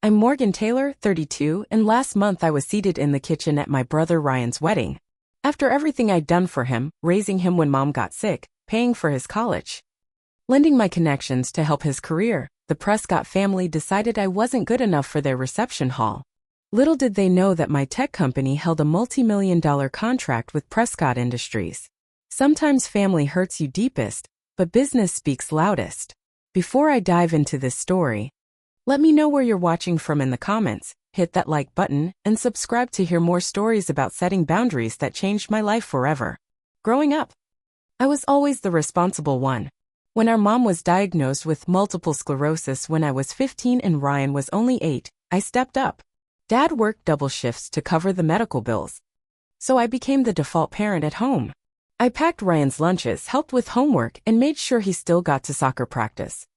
I'm Morgan Taylor, 32, and last month I was seated in the kitchen at my brother Ryan's wedding. After everything I'd done for him, raising him when mom got sick, paying for his college, lending my connections to help his career, the Prescott family decided I wasn't good enough for their reception hall. Little did they know that my tech company held a multi-million-dollar contract with Prescott Industries. Sometimes family hurts you deepest, but business speaks loudest. Before I dive into this story, let me know where you're watching from in the comments, hit that like button, and subscribe to hear more stories about setting boundaries that changed my life forever. Growing up, I was always the responsible one. When our mom was diagnosed with multiple sclerosis when I was 15 and Ryan was only 8, I stepped up. Dad worked double shifts to cover the medical bills, so I became the default parent at home. I packed Ryan's lunches, helped with homework, and made sure he still got to soccer practice.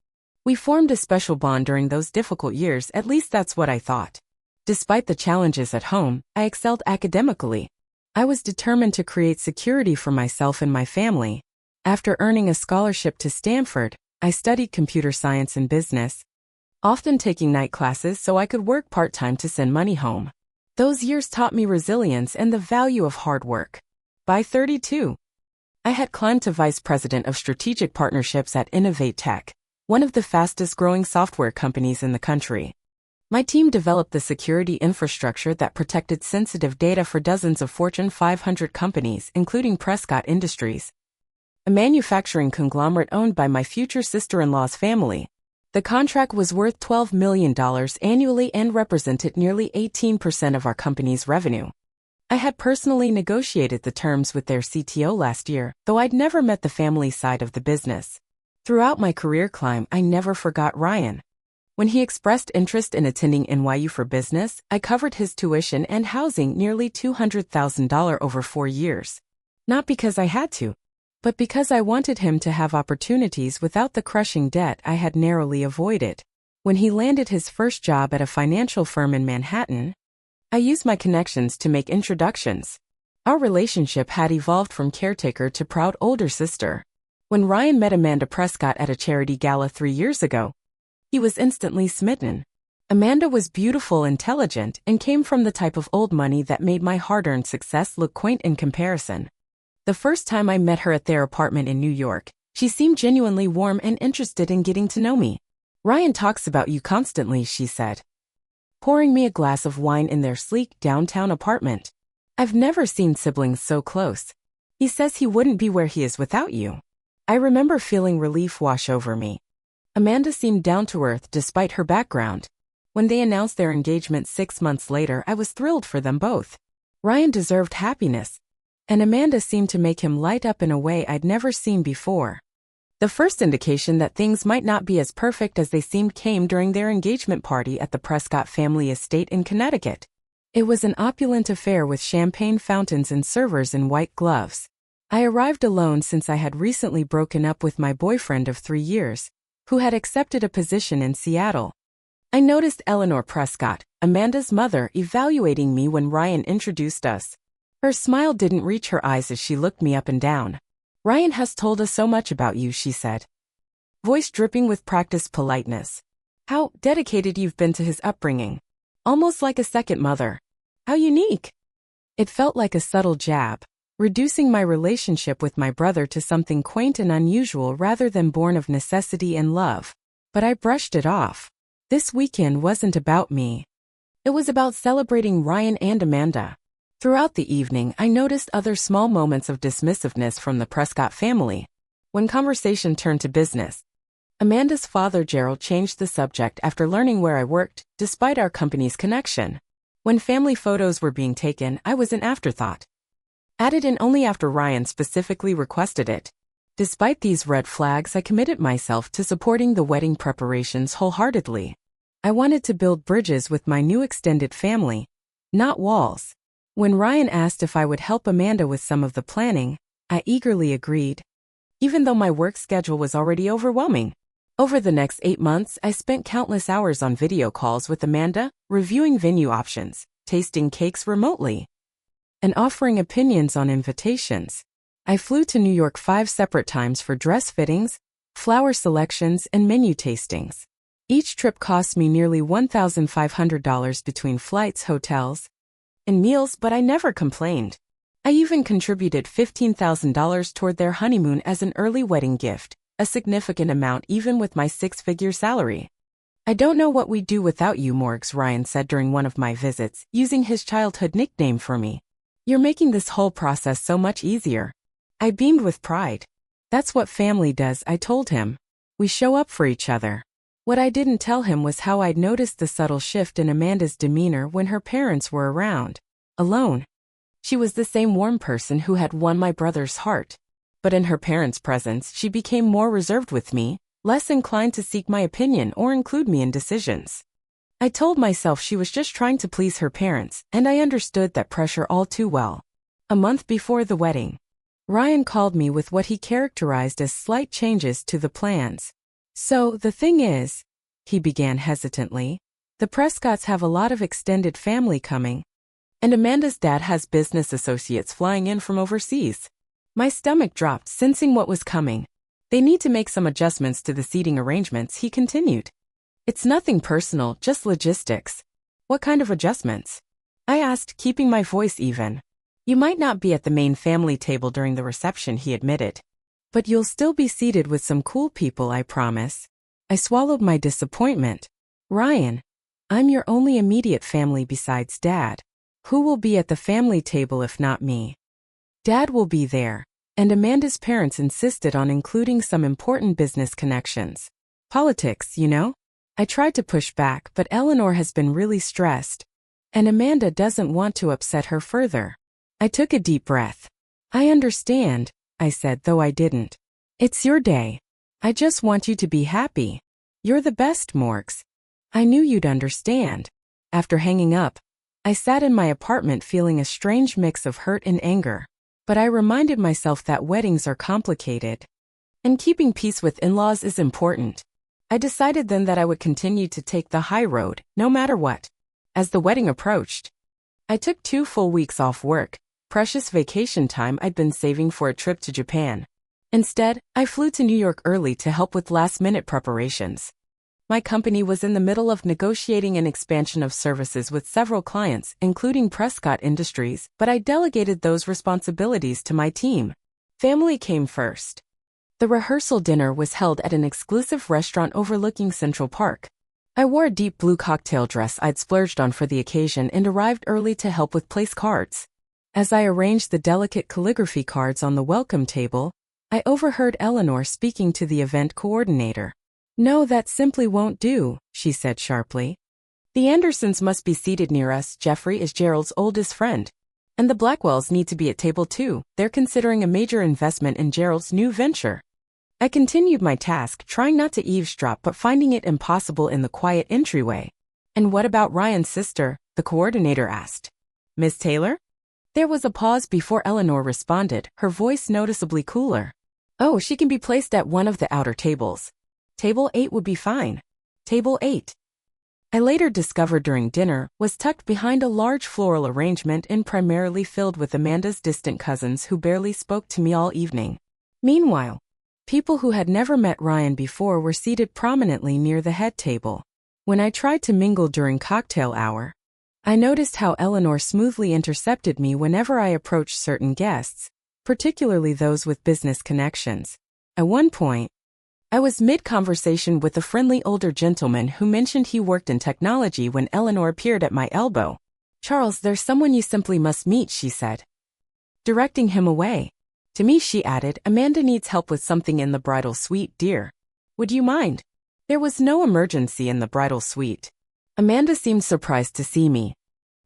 We formed a special bond during those difficult years, at least that's what I thought. Despite the challenges at home, I excelled academically. I was determined to create security for myself and my family. After earning a scholarship to Stanford, I studied computer science and business, often taking night classes so I could work part-time to send money home. Those years taught me resilience and the value of hard work. By 32, I had climbed to Vice President of Strategic Partnerships at Innovate Tech, one of the fastest-growing software companies in the country. My team developed the security infrastructure that protected sensitive data for dozens of Fortune 500 companies, including Prescott Industries, a manufacturing conglomerate owned by my future sister-in-law's family. The contract was worth $12 million annually and represented nearly 18% of our company's revenue. I had personally negotiated the terms with their CTO last year, though I'd never met the family side of the business. Throughout my career climb, I never forgot Ryan. When he expressed interest in attending NYU for business, I covered his tuition and housing, nearly $200,000 over 4 years. Not because I had to, but because I wanted him to have opportunities without the crushing debt I had narrowly avoided. When he landed his first job at a financial firm in Manhattan, I used my connections to make introductions. Our relationship had evolved from caretaker to proud older sister. When Ryan met Amanda Prescott at a charity gala 3 years ago, he was instantly smitten. Amanda was beautiful, intelligent, and came from the type of old money that made my hard-earned success look quaint in comparison. The first time I met her at their apartment in New York, she seemed genuinely warm and interested in getting to know me. "Ryan talks about you constantly," she said, pouring me a glass of wine in their sleek downtown apartment. "I've never seen siblings so close. He says he wouldn't be where he is without you." I remember feeling relief wash over me. Amanda seemed down to earth despite her background. When they announced their engagement 6 months later, I was thrilled for them both. Ryan deserved happiness, and Amanda seemed to make him light up in a way I'd never seen before. The first indication that things might not be as perfect as they seemed came during their engagement party at the Prescott family estate in Connecticut. It was an opulent affair with champagne fountains and servers in white gloves. I arrived alone since I had recently broken up with my boyfriend of 3 years, who had accepted a position in Seattle. I noticed Eleanor Prescott, Amanda's mother, evaluating me when Ryan introduced us. Her smile didn't reach her eyes as she looked me up and down. "Ryan has told us so much about you," she said, voice dripping with practiced politeness. "How dedicated you've been to his upbringing. Almost like a second mother. How unique." It felt like a subtle jab, reducing my relationship with my brother to something quaint and unusual rather than born of necessity and love. But I brushed it off. This weekend wasn't about me. It was about celebrating Ryan and Amanda. Throughout the evening, I noticed other small moments of dismissiveness from the Prescott family. When conversation turned to business, Amanda's father Gerald changed the subject after learning where I worked, despite our company's connection. When family photos were being taken, I was an afterthought, added in only after Ryan specifically requested it. Despite these red flags, I committed myself to supporting the wedding preparations wholeheartedly. I wanted to build bridges with my new extended family, not walls. When Ryan asked if I would help Amanda with some of the planning, I eagerly agreed, even though my work schedule was already overwhelming. Over the next 8 months, I spent countless hours on video calls with Amanda, reviewing venue options, tasting cakes remotely, and offering opinions on invitations. I flew to New York 5 separate times for dress fittings, flower selections, and menu tastings. Each trip cost me nearly $1,500 between flights, hotels, and meals, but I never complained. I even contributed $15,000 toward their honeymoon as an early wedding gift, a significant amount even with my six-figure salary. "I don't know what we'd do without you, Morgs," Ryan said during one of my visits, using his childhood nickname for me. "You're making this whole process so much easier." I beamed with pride. "That's what family does," I told him. "We show up for each other." What I didn't tell him was how I'd noticed the subtle shift in Amanda's demeanor when her parents were around. Alone. She was the same warm person who had won my brother's heart. But in her parents' presence, she became more reserved with me, less inclined to seek my opinion or include me in decisions. I told myself she was just trying to please her parents, and I understood that pressure all too well. A month before the wedding, Ryan called me with what he characterized as slight changes to the plans. "So, the thing is," he began hesitantly, "the Prescotts have a lot of extended family coming, and Amanda's dad has business associates flying in from overseas." My stomach dropped, sensing what was coming. "They need to make some adjustments to the seating arrangements," he continued. "It's nothing personal, just logistics." "What kind of adjustments?" I asked, keeping my voice even. "You might not be at the main family table during the reception," he admitted. "But you'll still be seated with some cool people, I promise." I swallowed my disappointment. "Ryan, I'm your only immediate family besides Dad. Who will be at the family table if not me?" "Dad will be there." And Amanda's parents insisted on including some important business connections. "Politics, you know?" I tried to push back, but Eleanor has been really stressed, and Amanda doesn't want to upset her further. I took a deep breath. "I understand," I said, though I didn't. "It's your day. I just want you to be happy. You're the best, Morgs." I knew you'd understand. After hanging up, I sat in my apartment feeling a strange mix of hurt and anger. But I reminded myself that weddings are complicated, and keeping peace with in-laws is important. I decided then that I would continue to take the high road, no matter what. As the wedding approached, I took 2 full weeks off work, precious vacation time I'd been saving for a trip to Japan. Instead, I flew to New York early to help with last-minute preparations. My company was in the middle of negotiating an expansion of services with several clients, including Prescott Industries, but I delegated those responsibilities to my team. Family came first. The rehearsal dinner was held at an exclusive restaurant overlooking Central Park. I wore a deep blue cocktail dress I'd splurged on for the occasion and arrived early to help with place cards. As I arranged the delicate calligraphy cards on the welcome table, I overheard Eleanor speaking to the event coordinator. "No, that simply won't do," she said sharply. "The Andersons must be seated near us. Jeffrey is Gerald's oldest friend. And the Blackwells need to be at table 2. They're considering a major investment in Gerald's new venture." I continued my task, trying not to eavesdrop but finding it impossible in the quiet entryway. "And what about Ryan's sister?" the coordinator asked. "Miss Taylor?" There was a pause before Eleanor responded, her voice noticeably cooler. "Oh, she can be placed at one of the outer tables. Table 8 would be fine." Table 8, I later discovered during dinner, was tucked behind a large floral arrangement and primarily filled with Amanda's distant cousins who barely spoke to me all evening. Meanwhile, people who had never met Ryan before were seated prominently near the head table. When I tried to mingle during cocktail hour, I noticed how Eleanor smoothly intercepted me whenever I approached certain guests, particularly those with business connections. At one point, I was mid-conversation with a friendly older gentleman who mentioned he worked in technology when Eleanor appeared at my elbow. "Charles, there's someone you simply must meet," she said, directing him away. To me, she added, "Amanda needs help with something in the bridal suite, dear. Would you mind?" There was no emergency in the bridal suite. Amanda seemed surprised to see me,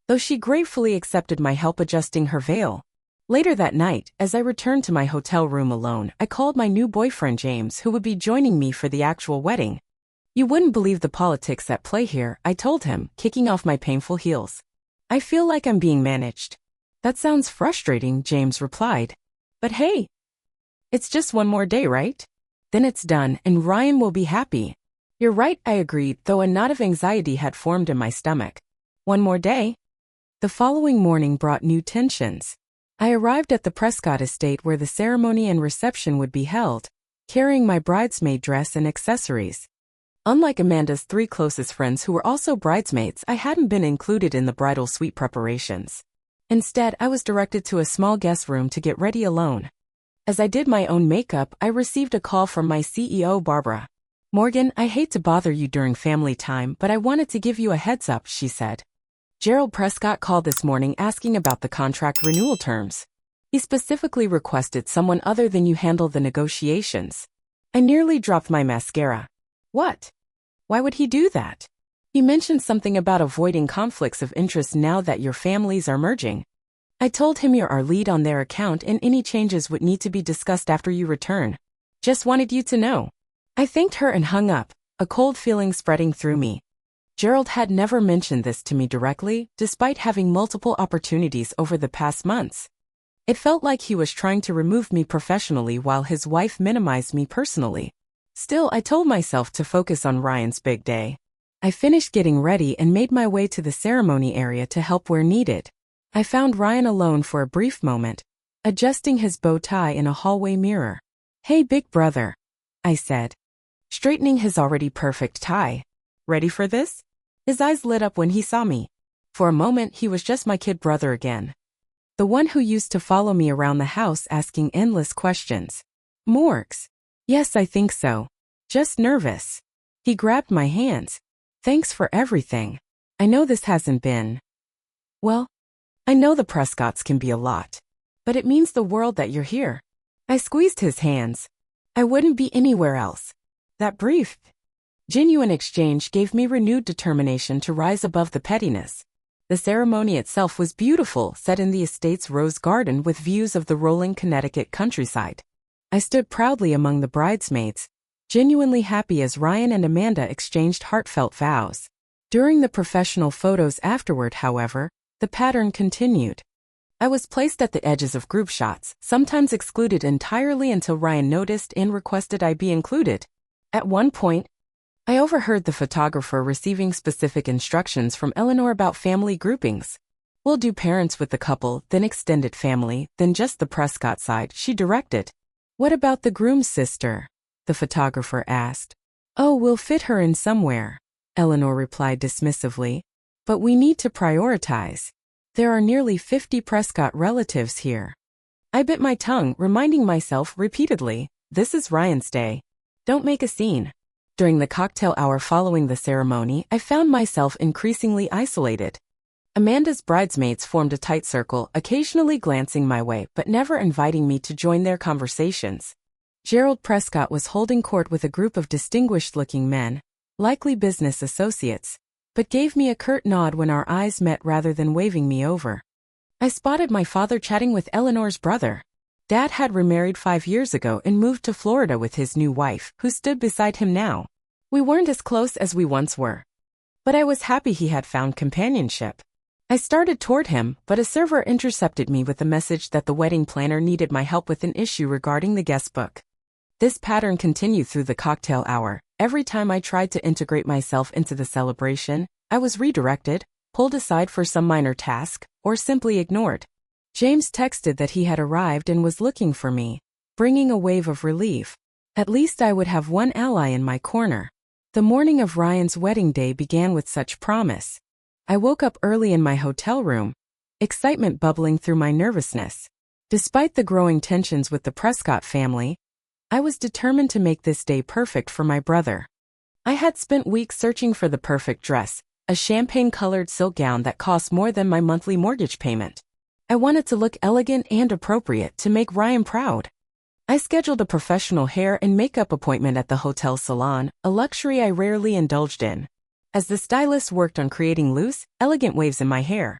though she gratefully accepted my help adjusting her veil. Later that night, as I returned to my hotel room alone, I called my new boyfriend James, who would be joining me for the actual wedding. "You wouldn't believe the politics at play here," I told him, kicking off my painful heels. "I feel like I'm being managed." "That sounds frustrating," James replied. "But hey, it's just one more day, right? Then it's done, and Ryan will be happy." "You're right," I agreed, though a knot of anxiety had formed in my stomach. One more day? The following morning brought new tensions. I arrived at the Prescott estate where the ceremony and reception would be held, carrying my bridesmaid dress and accessories. Unlike Amanda's 3 closest friends who were also bridesmaids, I hadn't been included in the bridal suite preparations. Instead, I was directed to a small guest room to get ready alone. As I did my own makeup, I received a call from my CEO, Barbara. "Morgan, I hate to bother you during family time, but I wanted to give you a heads up," she said. "Gerald Prescott called this morning asking about the contract renewal terms. He specifically requested someone other than you handle the negotiations." I nearly dropped my mascara. "What? Why would he do that?" "He mentioned something about avoiding conflicts of interest now that your families are merging. I told him you're our lead on their account and any changes would need to be discussed after you return. Just wanted you to know." I thanked her and hung up, a cold feeling spreading through me. Gerald had never mentioned this to me directly, despite having multiple opportunities over the past months. It felt like he was trying to remove me professionally while his wife minimized me personally. Still, I told myself to focus on Ryan's big day. I finished getting ready and made my way to the ceremony area to help where needed. I found Ryan alone for a brief moment, adjusting his bow tie in a hallway mirror. "Hey, big brother," I said, straightening his already perfect tie. "Ready for this?" His eyes lit up when he saw me. For a moment, he was just my kid brother again. The one who used to follow me around the house asking endless questions. "Morgs." "Yes, I think so. Just nervous." He grabbed my hands. "Thanks for everything. I know this hasn't been... Well, I know the Prescotts can be a lot. But it means the world that you're here." I squeezed his hands. I wouldn't be anywhere else. That brief, genuine exchange gave me renewed determination to rise above the pettiness. The ceremony itself was beautiful, set in the estate's rose garden with views of the rolling Connecticut countryside. I stood proudly among the bridesmaids, genuinely happy as Ryan and Amanda exchanged heartfelt vows. During the professional photos afterward, however, the pattern continued. I was placed at the edges of group shots, sometimes excluded entirely until Ryan noticed and requested I be included. At one point, I overheard the photographer receiving specific instructions from Eleanor about family groupings. "We'll do parents with the couple, then extended family, then just the Prescott side," she directed. "What about the groom's sister?" the photographer asked. "Oh, we'll fit her in somewhere," Eleanor replied dismissively. "But we need to prioritize. There are nearly 50 Prescott relatives here." I bit my tongue, reminding myself repeatedly, this is Ryan's day. Don't make a scene. During the cocktail hour following the ceremony, I found myself increasingly isolated. Amanda's bridesmaids formed a tight circle, occasionally glancing my way but never inviting me to join their conversations. Gerald Prescott was holding court with a group of distinguished-looking men, likely business associates, but gave me a curt nod when our eyes met rather than waving me over. I spotted my father chatting with Eleanor's brother. Dad had remarried 5 years ago and moved to Florida with his new wife, who stood beside him now. We weren't as close as we once were, but I was happy he had found companionship. I started toward him, but a server intercepted me with the message that the wedding planner needed my help with an issue regarding the guest book. This pattern continued through the cocktail hour. Every time I tried to integrate myself into the celebration, I was redirected, pulled aside for some minor task, or simply ignored. James texted that he had arrived and was looking for me, bringing a wave of relief. At least I would have one ally in my corner. The morning of Ryan's wedding day began with such promise. I woke up early in my hotel room, excitement bubbling through my nervousness. Despite the growing tensions with the Prescott family, I was determined to make this day perfect for my brother. I had spent weeks searching for the perfect dress, a champagne-colored silk gown that cost more than my monthly mortgage payment. I wanted to look elegant and appropriate to make Ryan proud. I scheduled a professional hair and makeup appointment at the hotel salon, a luxury I rarely indulged in. As the stylist worked on creating loose, elegant waves in my hair,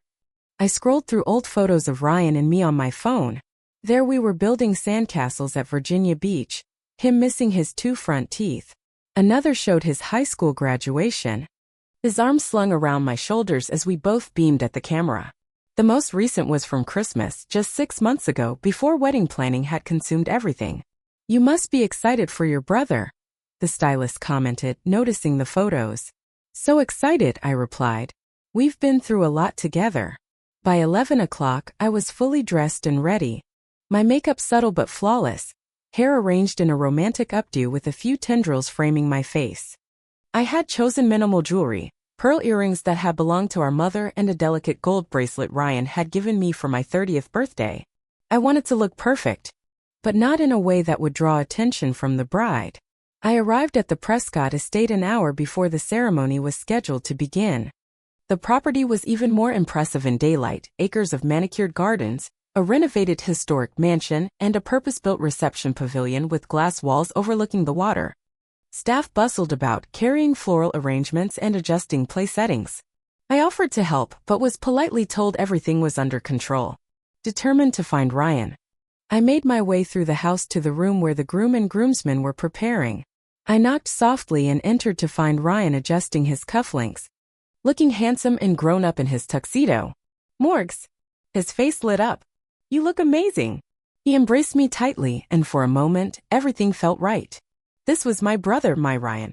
I scrolled through old photos of Ryan and me on my phone. There we were building sandcastles at Virginia Beach, him missing his 2 front teeth. Another showed his high school graduation, his arms slung around my shoulders as we both beamed at the camera. The most recent was from Christmas, just 6 months ago, before wedding planning had consumed everything. "You must be excited for your brother," the stylist commented, noticing the photos. "So excited," I replied. "We've been through a lot together." By 11 o'clock, I was fully dressed and ready. My makeup subtle but flawless, hair arranged in a romantic updo with a few tendrils framing my face. I had chosen minimal jewelry, pearl earrings that had belonged to our mother and a delicate gold bracelet Ryan had given me for my 30th birthday. I wanted to look perfect, but not in a way that would draw attention from the bride. I arrived at the Prescott estate an hour before the ceremony was scheduled to begin. The property was even more impressive in daylight: acres of manicured gardens, a renovated historic mansion, and a purpose-built reception pavilion with glass walls overlooking the water. Staff bustled about, carrying floral arrangements and adjusting place settings. I offered to help, but was politely told everything was under control. Determined to find Ryan, I made my way through the house to the room where the groom and groomsmen were preparing. I knocked softly and entered to find Ryan adjusting his cufflinks, looking handsome and grown up in his tuxedo. Morgs! His face lit up. You look amazing. He embraced me tightly, and for a moment, everything felt right. This was my brother, my Ryan.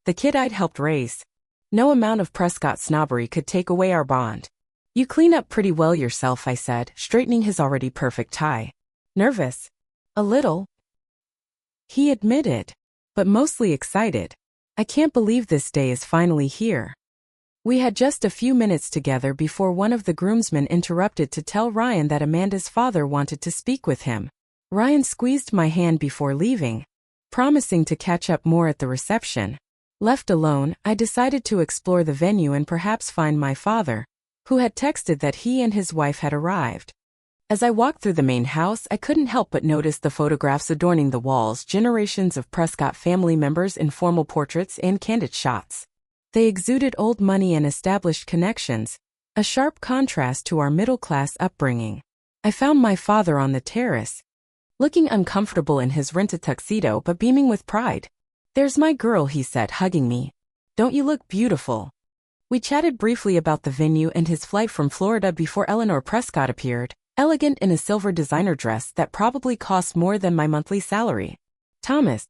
The kid I'd helped raise. No amount of Prescott snobbery could take away our bond. You clean up pretty well yourself, I said, straightening his already perfect tie. Nervous? A little, he admitted, but mostly excited. I can't believe this day is finally here. We had just a few minutes together before one of the groomsmen interrupted to tell Ryan that Amanda's father wanted to speak with him. Ryan squeezed my hand before leaving, promising to catch up more at the reception. Left alone, I decided to explore the venue and perhaps find my father, who had texted that he and his wife had arrived. As I walked through the main house, I couldn't help but notice the photographs adorning the walls: generations of Prescott family members in formal portraits and candid shots. They exuded old money and established connections, a sharp contrast to our middle-class upbringing. I found my father on the terrace, looking uncomfortable in his rented tuxedo but beaming with pride. "There's my girl," he said, hugging me. "Don't you look beautiful?" We chatted briefly about the venue and his flight from Florida before Eleanor Prescott appeared, elegant in a silver designer dress that probably cost more than my monthly salary. "Thomas,"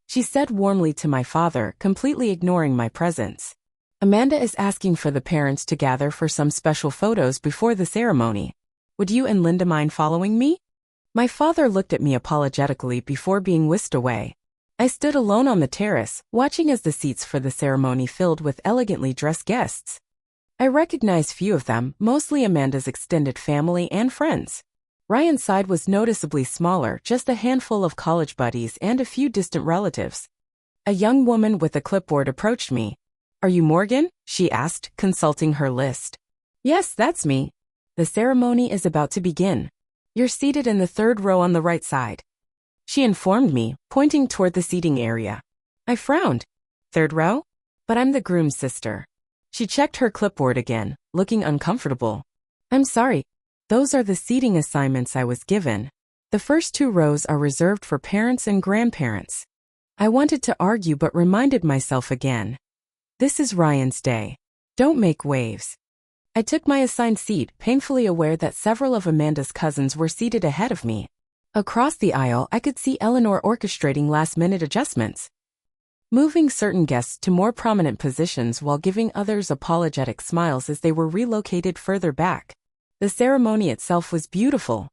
she said warmly to my father, completely ignoring my presence. "Amanda is asking for the parents to gather for some special photos before the ceremony. Would you and Linda mind following me?" My father looked at me apologetically before being whisked away. I stood alone on the terrace, watching as the seats for the ceremony filled with elegantly dressed guests. I recognized few of them, mostly Amanda's extended family and friends. Ryan's side was noticeably smaller, just a handful of college buddies and a few distant relatives. A young woman with a clipboard approached me. "Are you Morgan?" she asked, consulting her list. "Yes, that's me. The ceremony is about to begin. You're seated in the third row on the right side," she informed me, pointing toward the seating area. I frowned. "Third row? But I'm the groom's sister." She checked her clipboard again, looking uncomfortable. "I'm sorry. Those are the seating assignments I was given. The first 2 rows are reserved for parents and grandparents." I wanted to argue but reminded myself again. This is Ryan's day. Don't make waves. I took my assigned seat, painfully aware that several of Amanda's cousins were seated ahead of me. Across the aisle, I could see Eleanor orchestrating last-minute adjustments, moving certain guests to more prominent positions while giving others apologetic smiles as they were relocated further back. The ceremony itself was beautiful.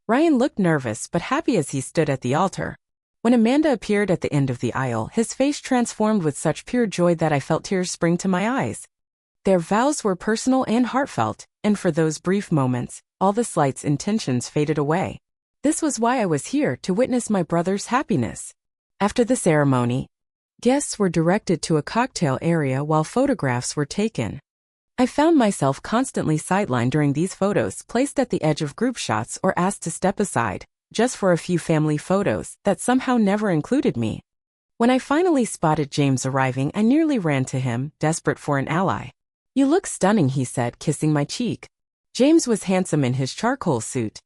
Ryan looked nervous but happy as he stood at the altar. When Amanda appeared at the end of the aisle, his face transformed with such pure joy that I felt tears spring to my eyes. Their vows were personal and heartfelt, and for those brief moments, all the slight intentions faded away. This was why I was here, to witness my brother's happiness. After the ceremony, guests were directed to a cocktail area while photographs were taken. I found myself constantly sidelined during these photos, placed at the edge of group shots or asked to step aside, just for a few family photos that somehow never included me. When I finally spotted James arriving, I nearly ran to him, desperate for an ally. "You look stunning," he said, kissing my cheek. James was handsome in his charcoal suit,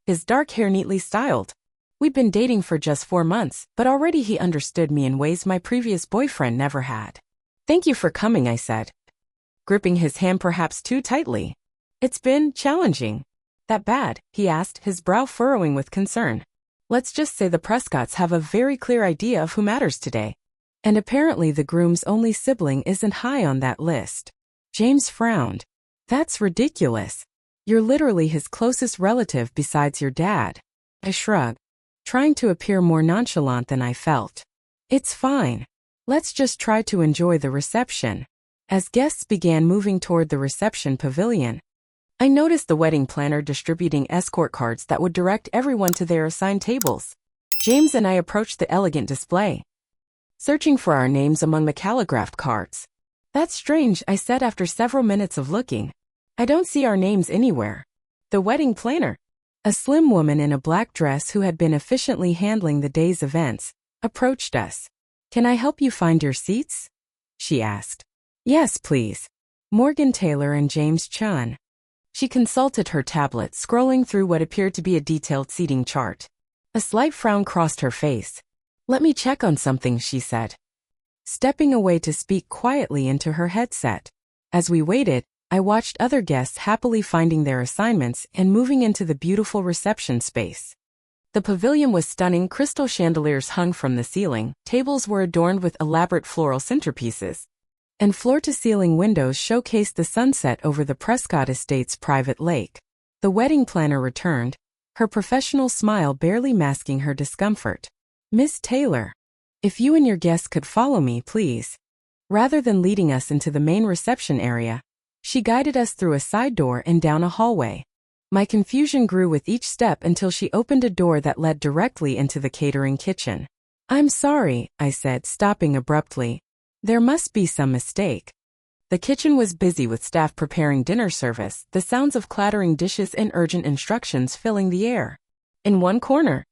his dark hair neatly styled. We'd been dating for just 4 months, but already he understood me in ways my previous boyfriend never had. "Thank you for coming," I said, gripping his hand perhaps too tightly. "It's been challenging." "That bad?" he asked, his brow furrowing with concern. "Let's just say the Prescotts have a very clear idea of who matters today. And apparently the groom's only sibling isn't high on that list." James frowned. "That's ridiculous. You're literally his closest relative besides your dad." I shrugged, trying to appear more nonchalant than I felt. "It's fine. Let's just try to enjoy the reception. As guests began moving toward the reception pavilion, I noticed the wedding planner distributing escort cards that would direct everyone to their assigned tables. James and I approached the elegant display, searching for our names among the calligraphed cards. That's strange, I said after several minutes of looking. I don't see our names anywhere. The wedding planner, a slim woman in a black dress who had been efficiently handling the day's events, approached us. Can I help you find your seats? She asked. Yes, please. Morgan Taylor and James Chun. She consulted her tablet, scrolling through what appeared to be a detailed seating chart. A slight frown crossed her face. Let me check on something, she said, stepping away to speak quietly into her headset. As we waited, I watched other guests happily finding their assignments and moving into the beautiful reception space. The pavilion was stunning. Crystal chandeliers hung from the ceiling, tables were adorned with elaborate floral centerpieces, and floor-to-ceiling windows showcased the sunset over the Prescott estate's private lake. The wedding planner returned, her professional smile barely masking her discomfort. Miss Taylor, if you and your guests could follow me, please. Rather than leading us into the main reception area, she guided us through a side door and down a hallway. My confusion grew with each step until she opened a door that led directly into the catering kitchen. I'm sorry, I said, stopping abruptly. There must be some mistake. The kitchen was busy with staff preparing dinner service, the sounds of clattering dishes and urgent instructions filling the air. In one corner,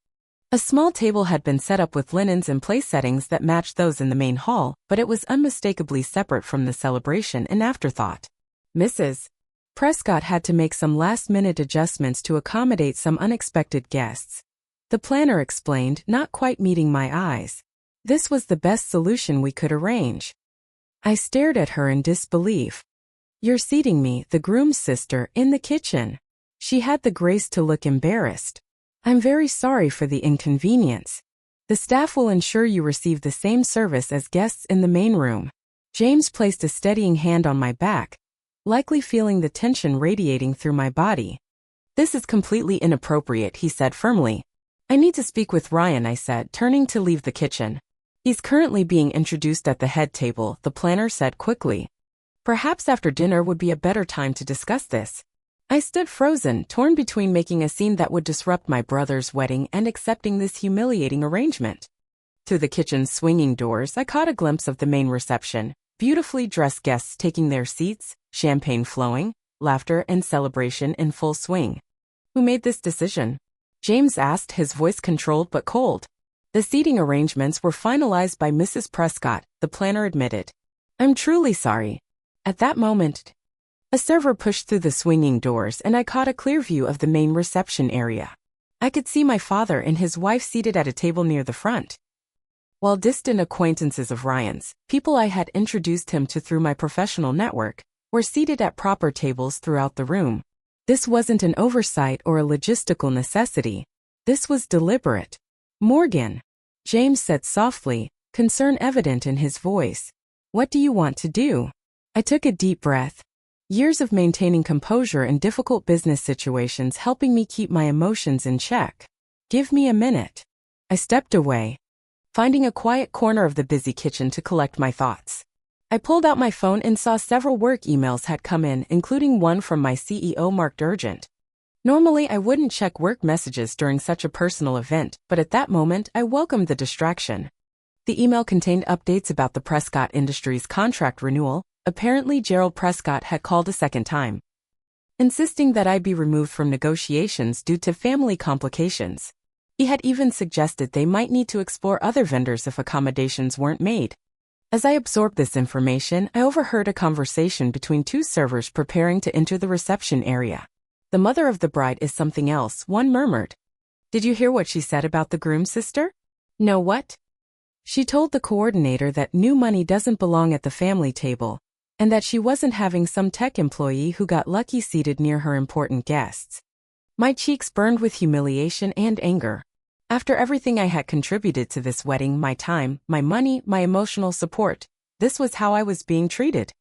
a small table had been set up with linens and place settings that matched those in the main hall, but it was unmistakably separate from the celebration and afterthought. Mrs. Prescott had to make some last-minute adjustments to accommodate some unexpected guests. The planner explained, not quite meeting my eyes. This was the best solution we could arrange. I stared at her in disbelief. You're seating me, the groom's sister, in the kitchen. She had the grace to look embarrassed. I'm very sorry for the inconvenience. The staff will ensure you receive the same service as guests in the main room. James placed a steadying hand on my back, likely feeling the tension radiating through my body. This is completely inappropriate, he said firmly. I need to speak with Ryan, I said, turning to leave the kitchen. He's currently being introduced at the head table, the planner said quickly. Perhaps after dinner would be a better time to discuss this. I stood frozen, torn between making a scene that would disrupt my brother's wedding and accepting this humiliating arrangement. Through the kitchen's swinging doors, I caught a glimpse of the main reception, beautifully dressed guests taking their seats, champagne flowing, laughter and celebration in full swing. Who made this decision? James asked, his voice controlled but cold. The seating arrangements were finalized by Mrs. Prescott, the planner admitted. I'm truly sorry. At that moment, a server pushed through the swinging doors and I caught a clear view of the main reception area. I could see my father and his wife seated at a table near the front, while distant acquaintances of Ryan's, people I had introduced him to through my professional network, were seated at proper tables throughout the room. This wasn't an oversight or a logistical necessity. This was deliberate. Morgan, James said softly, concern evident in his voice. What do you want to do? I took a deep breath. Years of maintaining composure in difficult business situations helping me keep my emotions in check. Give me a minute. I stepped away, finding a quiet corner of the busy kitchen to collect my thoughts. I pulled out my phone and saw several work emails had come in, including one from my CEO marked urgent. Normally, I wouldn't check work messages during such a personal event, but at that moment, I welcomed the distraction. The email contained updates about the Prescott Industries contract renewal. Apparently, Gerald Prescott had called a second time, insisting that I be removed from negotiations due to family complications. He had even suggested they might need to explore other vendors if accommodations weren't made. As I absorbed this information, I overheard a conversation between two servers preparing to enter the reception area. The mother of the bride is something else, one murmured. Did you hear what she said about the groom's sister? No, what? She told the coordinator that new money doesn't belong at the family table, and that she wasn't having some tech employee who got lucky seated near her important guests. My cheeks burned with humiliation and anger. After everything I had contributed to this wedding, my time, my money, my emotional support, this was how I was being treated.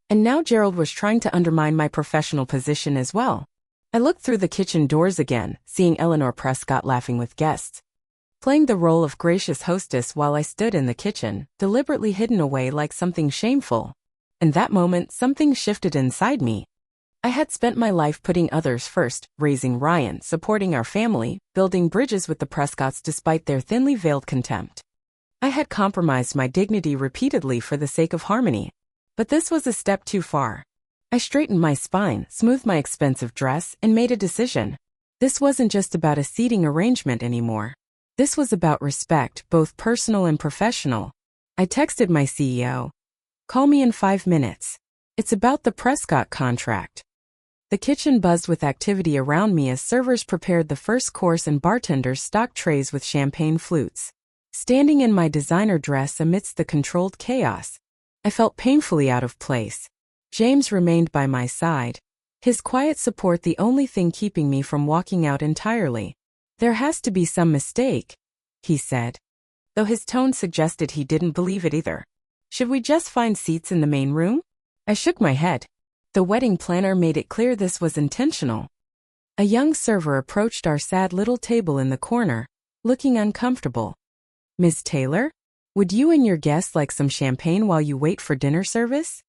And now Gerald was trying to undermine my professional position as well. I looked through the kitchen doors again, seeing Eleanor Prescott laughing with guests. playing the role of gracious hostess while I stood in the kitchen, deliberately hidden away like something shameful. In that moment, something shifted inside me. I had spent my life putting others first, raising Ryan, supporting our family, building bridges with the Prescotts despite their thinly veiled contempt. I had compromised my dignity repeatedly for the sake of harmony. But this was a step too far. I straightened my spine, smoothed my expensive dress, and made a decision. This wasn't just about a seating arrangement anymore. This was about respect, both personal and professional. I texted my CEO. Call me in 5 minutes. It's about the Prescott contract. The kitchen buzzed with activity around me as servers prepared the first course and bartenders stocked trays with champagne flutes. Standing in my designer dress amidst the controlled chaos, I felt painfully out of place. James remained by my side, his quiet support the only thing keeping me from walking out entirely. There has to be some mistake, he said, though his tone suggested he didn't believe it either. Should we just find seats in the main room? I shook my head. The wedding planner made it clear this was intentional. A young server approached our sad little table in the corner, looking uncomfortable. Miss Taylor, would you and your guests like some champagne while you wait for dinner service?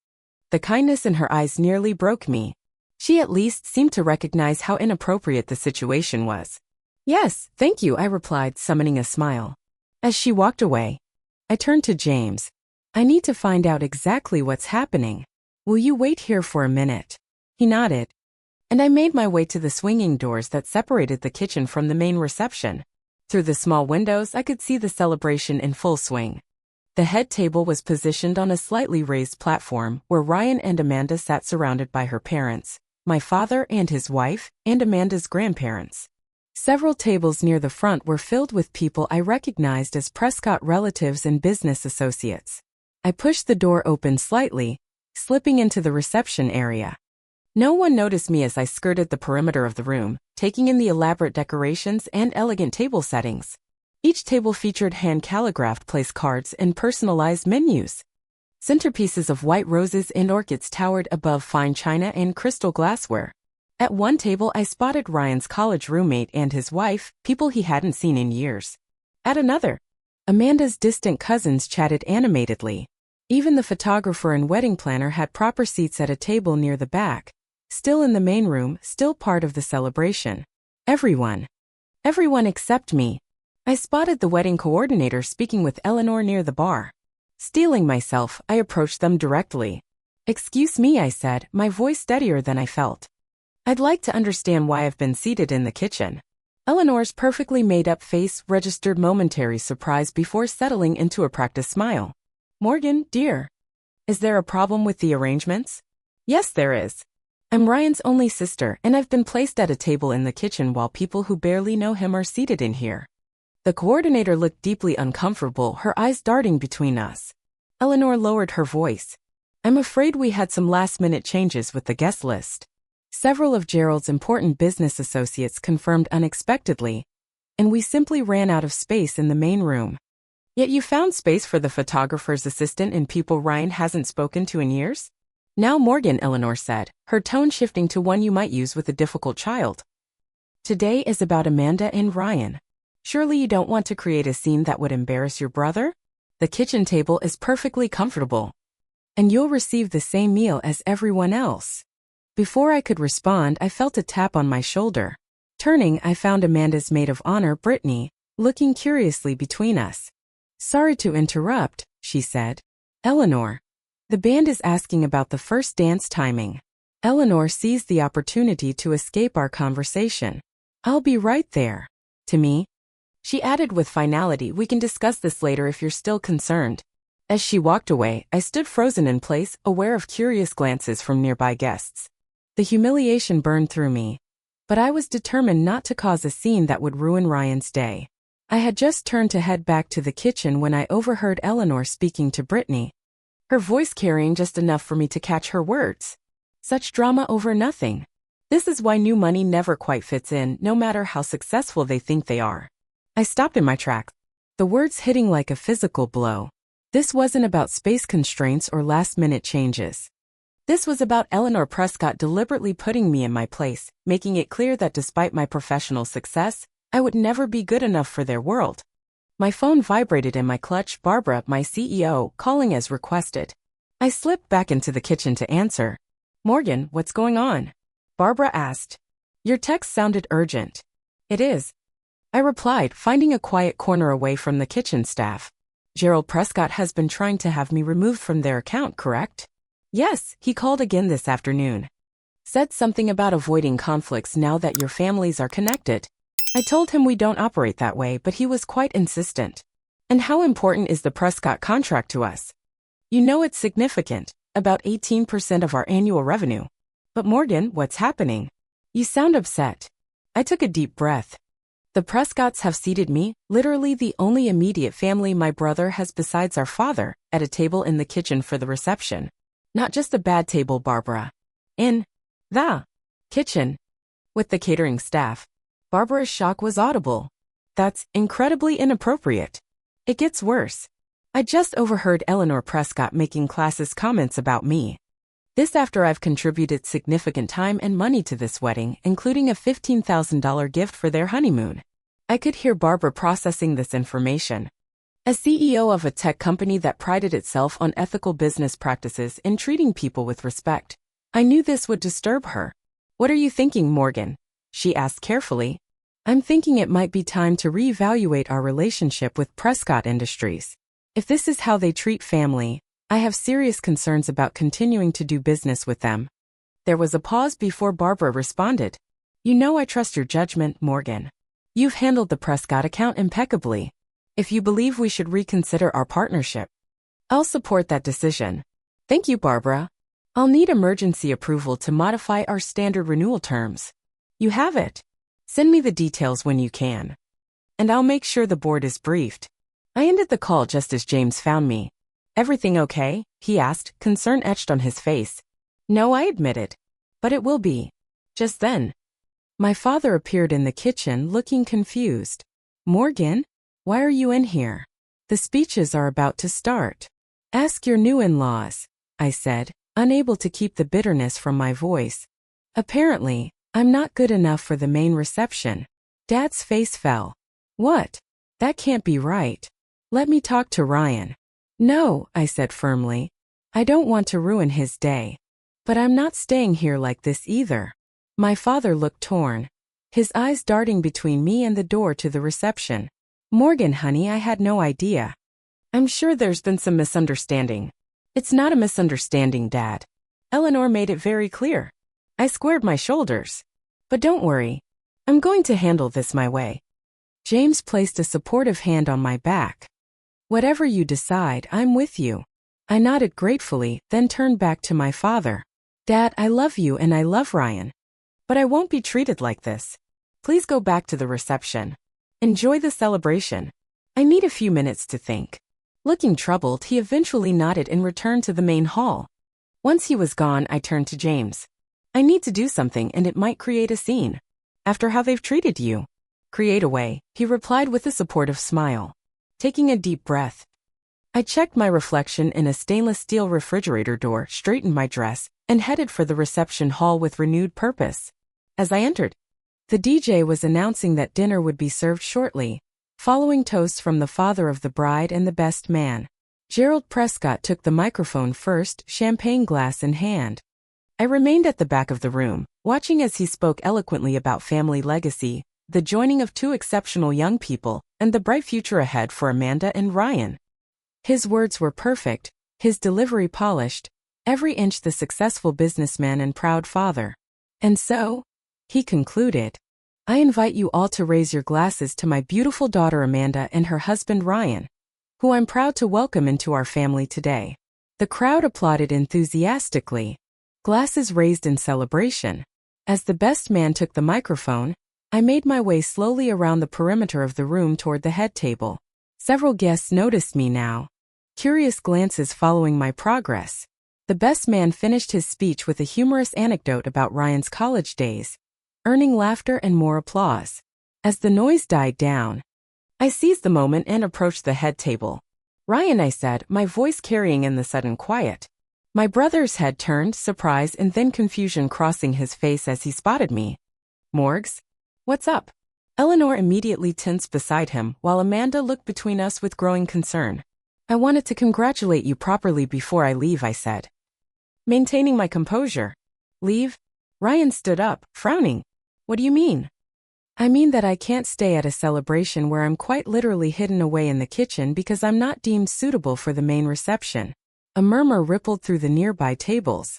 The kindness in her eyes nearly broke me. She at least seemed to recognize how inappropriate the situation was. Yes, thank you, I replied, summoning a smile. As she walked away, I turned to James. I need to find out exactly what's happening. Will you wait here for a minute? He nodded, and I made my way to the swinging doors that separated the kitchen from the main reception. Through the small windows, I could see the celebration in full swing. The head table was positioned on a slightly raised platform where Ryan and Amanda sat surrounded by her parents, my father and his wife, and Amanda's grandparents. Several tables near the front were filled with people I recognized as Prescott relatives and business associates. I pushed the door open slightly, slipping into the reception area. No one noticed me as I skirted the perimeter of the room, taking in the elaborate decorations and elegant table settings. Each table featured hand-calligraphed place cards and personalized menus. Centerpieces of white roses and orchids towered above fine china and crystal glassware. At one table, I spotted Ryan's college roommate and his wife, people he hadn't seen in years. At another, Amanda's distant cousins chatted animatedly. Even the photographer and wedding planner had proper seats at a table near the back. Still in the main room, still part of the celebration. Everyone except me. I spotted the wedding coordinator speaking with Eleanor near the bar. Steeling myself, I approached them directly. Excuse me, I said, my voice steadier than I felt. I'd like to understand why I've been seated in the kitchen. Eleanor's perfectly made-up face registered momentary surprise before settling into a practiced smile. Morgan, dear, is there a problem with the arrangements? Yes, there is. I'm Ryan's only sister, and I've been placed at a table in the kitchen while people who barely know him are seated in here. The coordinator looked deeply uncomfortable, her eyes darting between us. Eleanor lowered her voice. I'm afraid we had some last-minute changes with the guest list. Several of Gerald's important business associates confirmed unexpectedly, and we simply ran out of space in the main room. Yet you found space for the photographer's assistant and people Ryan hasn't spoken to in years? Now Morgan, Eleanor said, her tone shifting to one you might use with a difficult child. Today is about Amanda and Ryan. Surely you don't want to create a scene that would embarrass your brother? The kitchen table is perfectly comfortable. And you'll receive the same meal as everyone else. Before I could respond, I felt a tap on my shoulder. Turning, I found Amanda's maid of honor, Brittany, looking curiously between us. Sorry to interrupt, she said. Eleanor. The band is asking about the first dance timing. Eleanor seized the opportunity to escape our conversation. I'll be right there. To me, she added with finality, we can discuss this later if you're still concerned. As she walked away, I stood frozen in place, aware of curious glances from nearby guests. The humiliation burned through me, but I was determined not to cause a scene that would ruin Ryan's day. I had just turned to head back to the kitchen when I overheard Eleanor speaking to Brittany, her voice carrying just enough for me to catch her words. Such drama over nothing. This is why new money never quite fits in, no matter how successful they think they are. I stopped in my tracks, the words hitting like a physical blow. This wasn't about space constraints or last-minute changes. This was about Eleanor Prescott deliberately putting me in my place, making it clear that despite my professional success, I would never be good enough for their world. My phone vibrated in my clutch. Barbara, my CEO, calling as requested. I slipped back into the kitchen to answer. Morgan, what's going on? Barbara asked. Your text sounded urgent. It is. I replied, finding a quiet corner away from the kitchen staff. Gerald Prescott has been trying to have me removed from their account, correct? Yes, he called again this afternoon. Said something about avoiding conflicts now that your families are connected. I told him we don't operate that way, but he was quite insistent. And how important is the Prescott contract to us? You know it's significant, about 18% of our annual revenue. But Morgan, what's happening? You sound upset. I took a deep breath. The Prescotts have seated me, literally the only immediate family my brother has besides our father, at a table in the kitchen for the reception. Not just a bad table, Barbara. In the kitchen. With the catering staff. Barbara's shock was audible. That's incredibly inappropriate. It gets worse. I just overheard Eleanor Prescott making classist comments about me. This after I've contributed significant time and money to this wedding, including a $15,000 gift for their honeymoon. I could hear Barbara processing this information. As CEO of a tech company that prided itself on ethical business practices and treating people with respect, I knew this would disturb her. What are you thinking, Morgan? She asked carefully. I'm thinking it might be time to reevaluate our relationship with Prescott Industries. If this is how they treat family, I have serious concerns about continuing to do business with them. There was a pause before Barbara responded. You know I trust your judgment, Morgan. You've handled the Prescott account impeccably. If you believe we should reconsider our partnership, I'll support that decision. Thank you, Barbara. I'll need emergency approval to modify our standard renewal terms. You have it. Send me the details when you can. And I'll make sure the board is briefed. I ended the call just as James found me. Everything okay? He asked, concern etched on his face. No, I admitted. But it will be. Just then. My father appeared in the kitchen looking confused. Morgan? Why are you in here? The speeches are about to start. Ask your new in-laws, I said, unable to keep the bitterness from my voice. Apparently, I'm not good enough for the main reception. Dad's face fell. What? That can't be right. Let me talk to Ryan. No, I said firmly. I don't want to ruin his day. But I'm not staying here like this either. My father looked torn, his eyes darting between me and the door to the reception. Morgan, honey, I had no idea. I'm sure there's been some misunderstanding. It's not a misunderstanding, Dad. Eleanor made it very clear. I squared my shoulders. But don't worry. I'm going to handle this my way. James placed a supportive hand on my back. Whatever you decide, I'm with you. I nodded gratefully, then turned back to my father. Dad, I love you and I love Ryan. But I won't be treated like this. Please go back to the reception. Enjoy the celebration. I need a few minutes to think. Looking troubled, he eventually nodded and returned to the main hall. Once he was gone, I turned to James. I need to do something and it might create a scene. After how they've treated you. Create away, he replied with a supportive smile. Taking a deep breath. I checked my reflection in a stainless steel refrigerator door, straightened my dress, and headed for the reception hall with renewed purpose. As I entered, the DJ was announcing that dinner would be served shortly, following toasts from the father of the bride and the best man. Gerald Prescott took the microphone first, champagne glass in hand. I remained at the back of the room, watching as he spoke eloquently about family legacy, the joining of two exceptional young people, and the bright future ahead for Amanda and Ryan. His words were perfect, his delivery polished, every inch the successful businessman and proud father. And so, he concluded, I invite you all to raise your glasses to my beautiful daughter Amanda and her husband Ryan, who I'm proud to welcome into our family today. The crowd applauded enthusiastically, glasses raised in celebration. As the best man took the microphone, I made my way slowly around the perimeter of the room toward the head table. Several guests noticed me now, curious glances following my progress. The best man finished his speech with a humorous anecdote about Ryan's college days, earning laughter and more applause. As the noise died down, I seized the moment and approached the head table. Ryan, I said, my voice carrying in the sudden quiet. My brother's head turned, surprise and then confusion crossing his face as he spotted me. Morgs? What's up? Eleanor immediately tensed beside him, while Amanda looked between us with growing concern. I wanted to congratulate you properly before I leave, I said, maintaining my composure. Leave? Ryan stood up, frowning. What do you mean? I mean that I can't stay at a celebration where I'm quite literally hidden away in the kitchen because I'm not deemed suitable for the main reception. A murmur rippled through the nearby tables.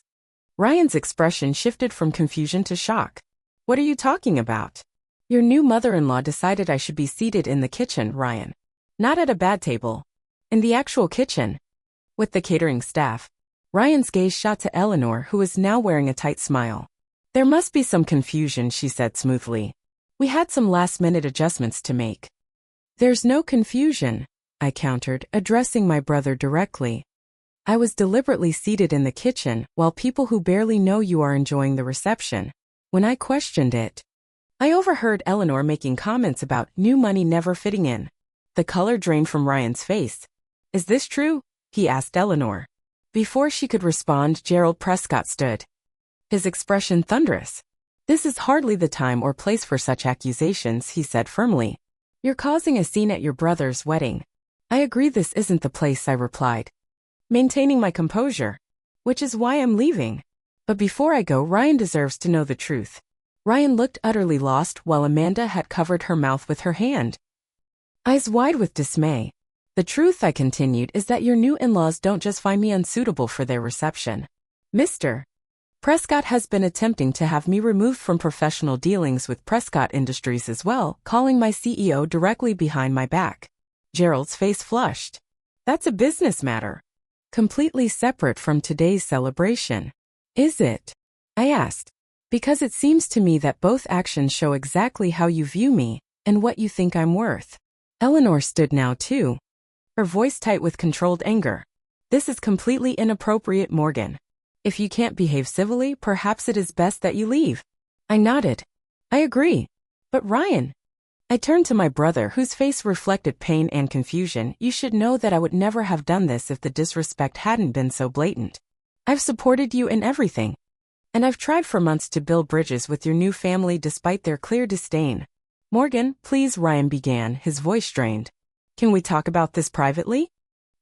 Ryan's expression shifted from confusion to shock. What are you talking about? Your new mother-in-law decided I should be seated in the kitchen, Ryan. Not at a bad table. In the actual kitchen. With the catering staff. Ryan's gaze shot to Eleanor, who was now wearing a tight smile. There must be some confusion, she said smoothly. We had some last-minute adjustments to make. There's no confusion, I countered, addressing my brother directly. I was deliberately seated in the kitchen, while people who barely know you are enjoying the reception. When I questioned it, I overheard Eleanor making comments about new money never fitting in. The color drained from Ryan's face. Is this true? He asked Eleanor. Before she could respond, Gerald Prescott stood. His expression thunderous. This is hardly the time or place for such accusations, he said firmly. You're causing a scene at your brother's wedding. I agree this isn't the place, I replied, maintaining my composure. Which is why I'm leaving. But before I go, Ryan deserves to know the truth. Ryan looked utterly lost while Amanda had covered her mouth with her hand, eyes wide with dismay. The truth, I continued, is that your new in-laws don't just find me unsuitable for their reception. Mr. Prescott has been attempting to have me removed from professional dealings with Prescott Industries as well, calling my CEO directly behind my back. Gerald's face flushed. That's a business matter. Completely separate from today's celebration. Is it? I asked. Because it seems to me that both actions show exactly how you view me and what you think I'm worth. Eleanor stood now too, her voice tight with controlled anger. This is completely inappropriate, Morgan. If you can't behave civilly, perhaps it is best that you leave. I nodded. I agree. But Ryan. I turned to my brother, whose face reflected pain and confusion. You should know that I would never have done this if the disrespect hadn't been so blatant. I've supported you in everything. And I've tried for months to build bridges with your new family despite their clear disdain. Morgan, please, Ryan began, his voice strained. Can we talk about this privately?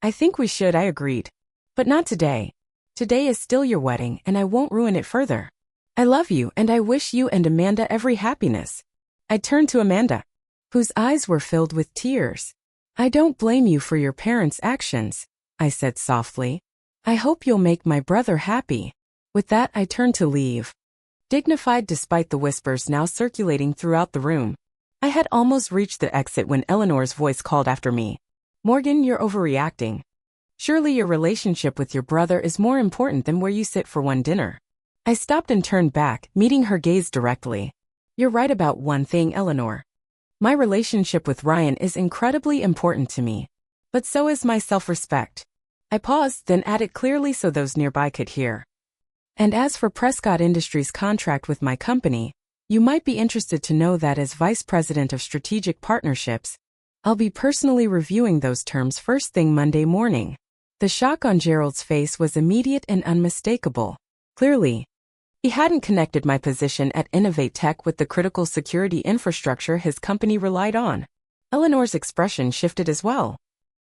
I think we should, I agreed. But not today. Today is still your wedding, and I won't ruin it further. I love you, and I wish you and Amanda every happiness. I turned to Amanda, whose eyes were filled with tears. I don't blame you for your parents' actions, I said softly. I hope you'll make my brother happy. With that, I turned to leave, dignified despite the whispers now circulating throughout the room. I had almost reached the exit when Eleanor's voice called after me. Morgan, you're overreacting. Surely your relationship with your brother is more important than where you sit for one dinner. I stopped and turned back, meeting her gaze directly. You're right about one thing, Eleanor. My relationship with Ryan is incredibly important to me. But so is my self-respect. I paused, then added clearly so those nearby could hear. And as for Prescott Industries' contract with my company, you might be interested to know that as Vice President of Strategic Partnerships, I'll be personally reviewing those terms first thing Monday morning. The shock on Gerald's face was immediate and unmistakable. Clearly, he hadn't connected my position at Innovate Tech with the critical security infrastructure his company relied on. Eleanor's expression shifted as well,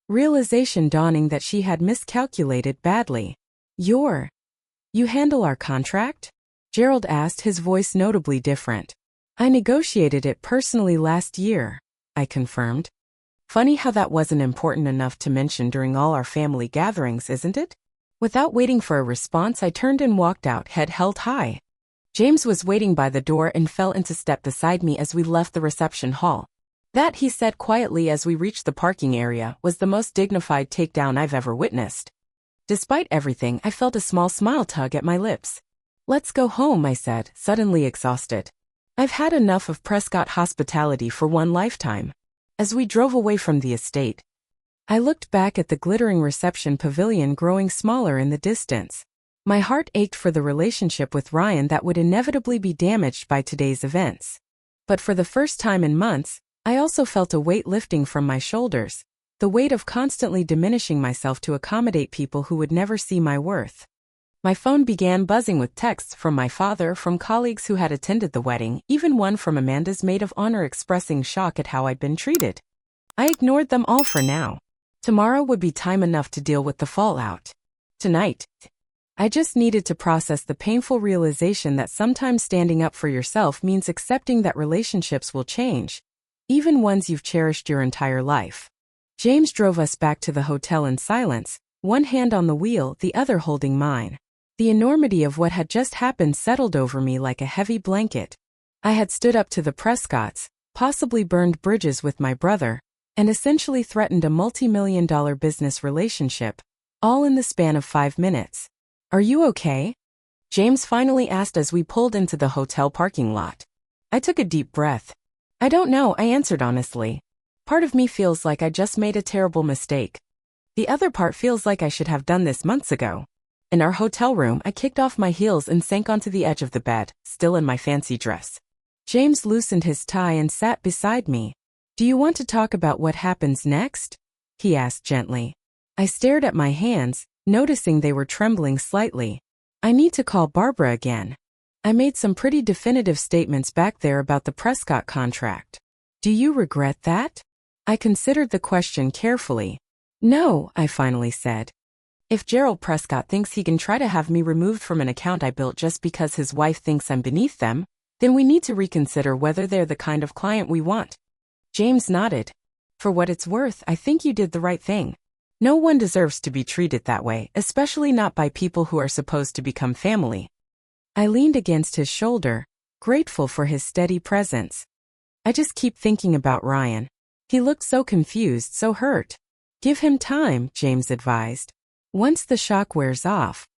realization dawning that she had miscalculated badly. You handle our contract? Gerald asked, his voice notably different. I negotiated it personally last year, I confirmed. Funny how that wasn't important enough to mention during all our family gatherings, isn't it? Without waiting for a response, I turned and walked out, head held high. James was waiting by the door and fell into step beside me as we left the reception hall. That, he said quietly as we reached the parking area, was the most dignified takedown I've ever witnessed. Despite everything, I felt a small smile tug at my lips. Let's go home, I said, suddenly exhausted. I've had enough of Prescott hospitality for one lifetime. As we drove away from the estate, I looked back at the glittering reception pavilion growing smaller in the distance. My heart ached for the relationship with Ryan that would inevitably be damaged by today's events. But for the first time in months, I also felt a weight lifting from my shoulders, the weight of constantly diminishing myself to accommodate people who would never see my worth. My phone began buzzing with texts from my father, from colleagues who had attended the wedding, even one from Amanda's maid of honor expressing shock at how I'd been treated. I ignored them all for now. Tomorrow would be time enough to deal with the fallout. Tonight, I just needed to process the painful realization that sometimes standing up for yourself means accepting that relationships will change, even ones you've cherished your entire life. James drove us back to the hotel in silence, one hand on the wheel, the other holding mine. The enormity of what had just happened settled over me like a heavy blanket. I had stood up to the Prescotts, possibly burned bridges with my brother, and essentially threatened a multi-million-dollar business relationship, all in the span of 5 minutes. "Are you okay?" James finally asked as we pulled into the hotel parking lot. I took a deep breath. "I don't know," I answered honestly. "Part of me feels like I just made a terrible mistake. The other part feels like I should have done this months ago." In our hotel room, I kicked off my heels and sank onto the edge of the bed, still in my fancy dress. James loosened his tie and sat beside me. "Do you want to talk about what happens next?" he asked gently. I stared at my hands, noticing they were trembling slightly. "I need to call Barbara again. I made some pretty definitive statements back there about the Prescott contract. Do you regret that?" I considered the question carefully. "No," I finally said. "If Gerald Prescott thinks he can try to have me removed from an account I built just because his wife thinks I'm beneath them, then we need to reconsider whether they're the kind of client we want." James nodded. "For what it's worth, I think you did the right thing. No one deserves to be treated that way, especially not by people who are supposed to become family." I leaned against his shoulder, grateful for his steady presence. "I just keep thinking about Ryan. He looked so confused, so hurt." "Give him time," James advised. "Once the shock wears off,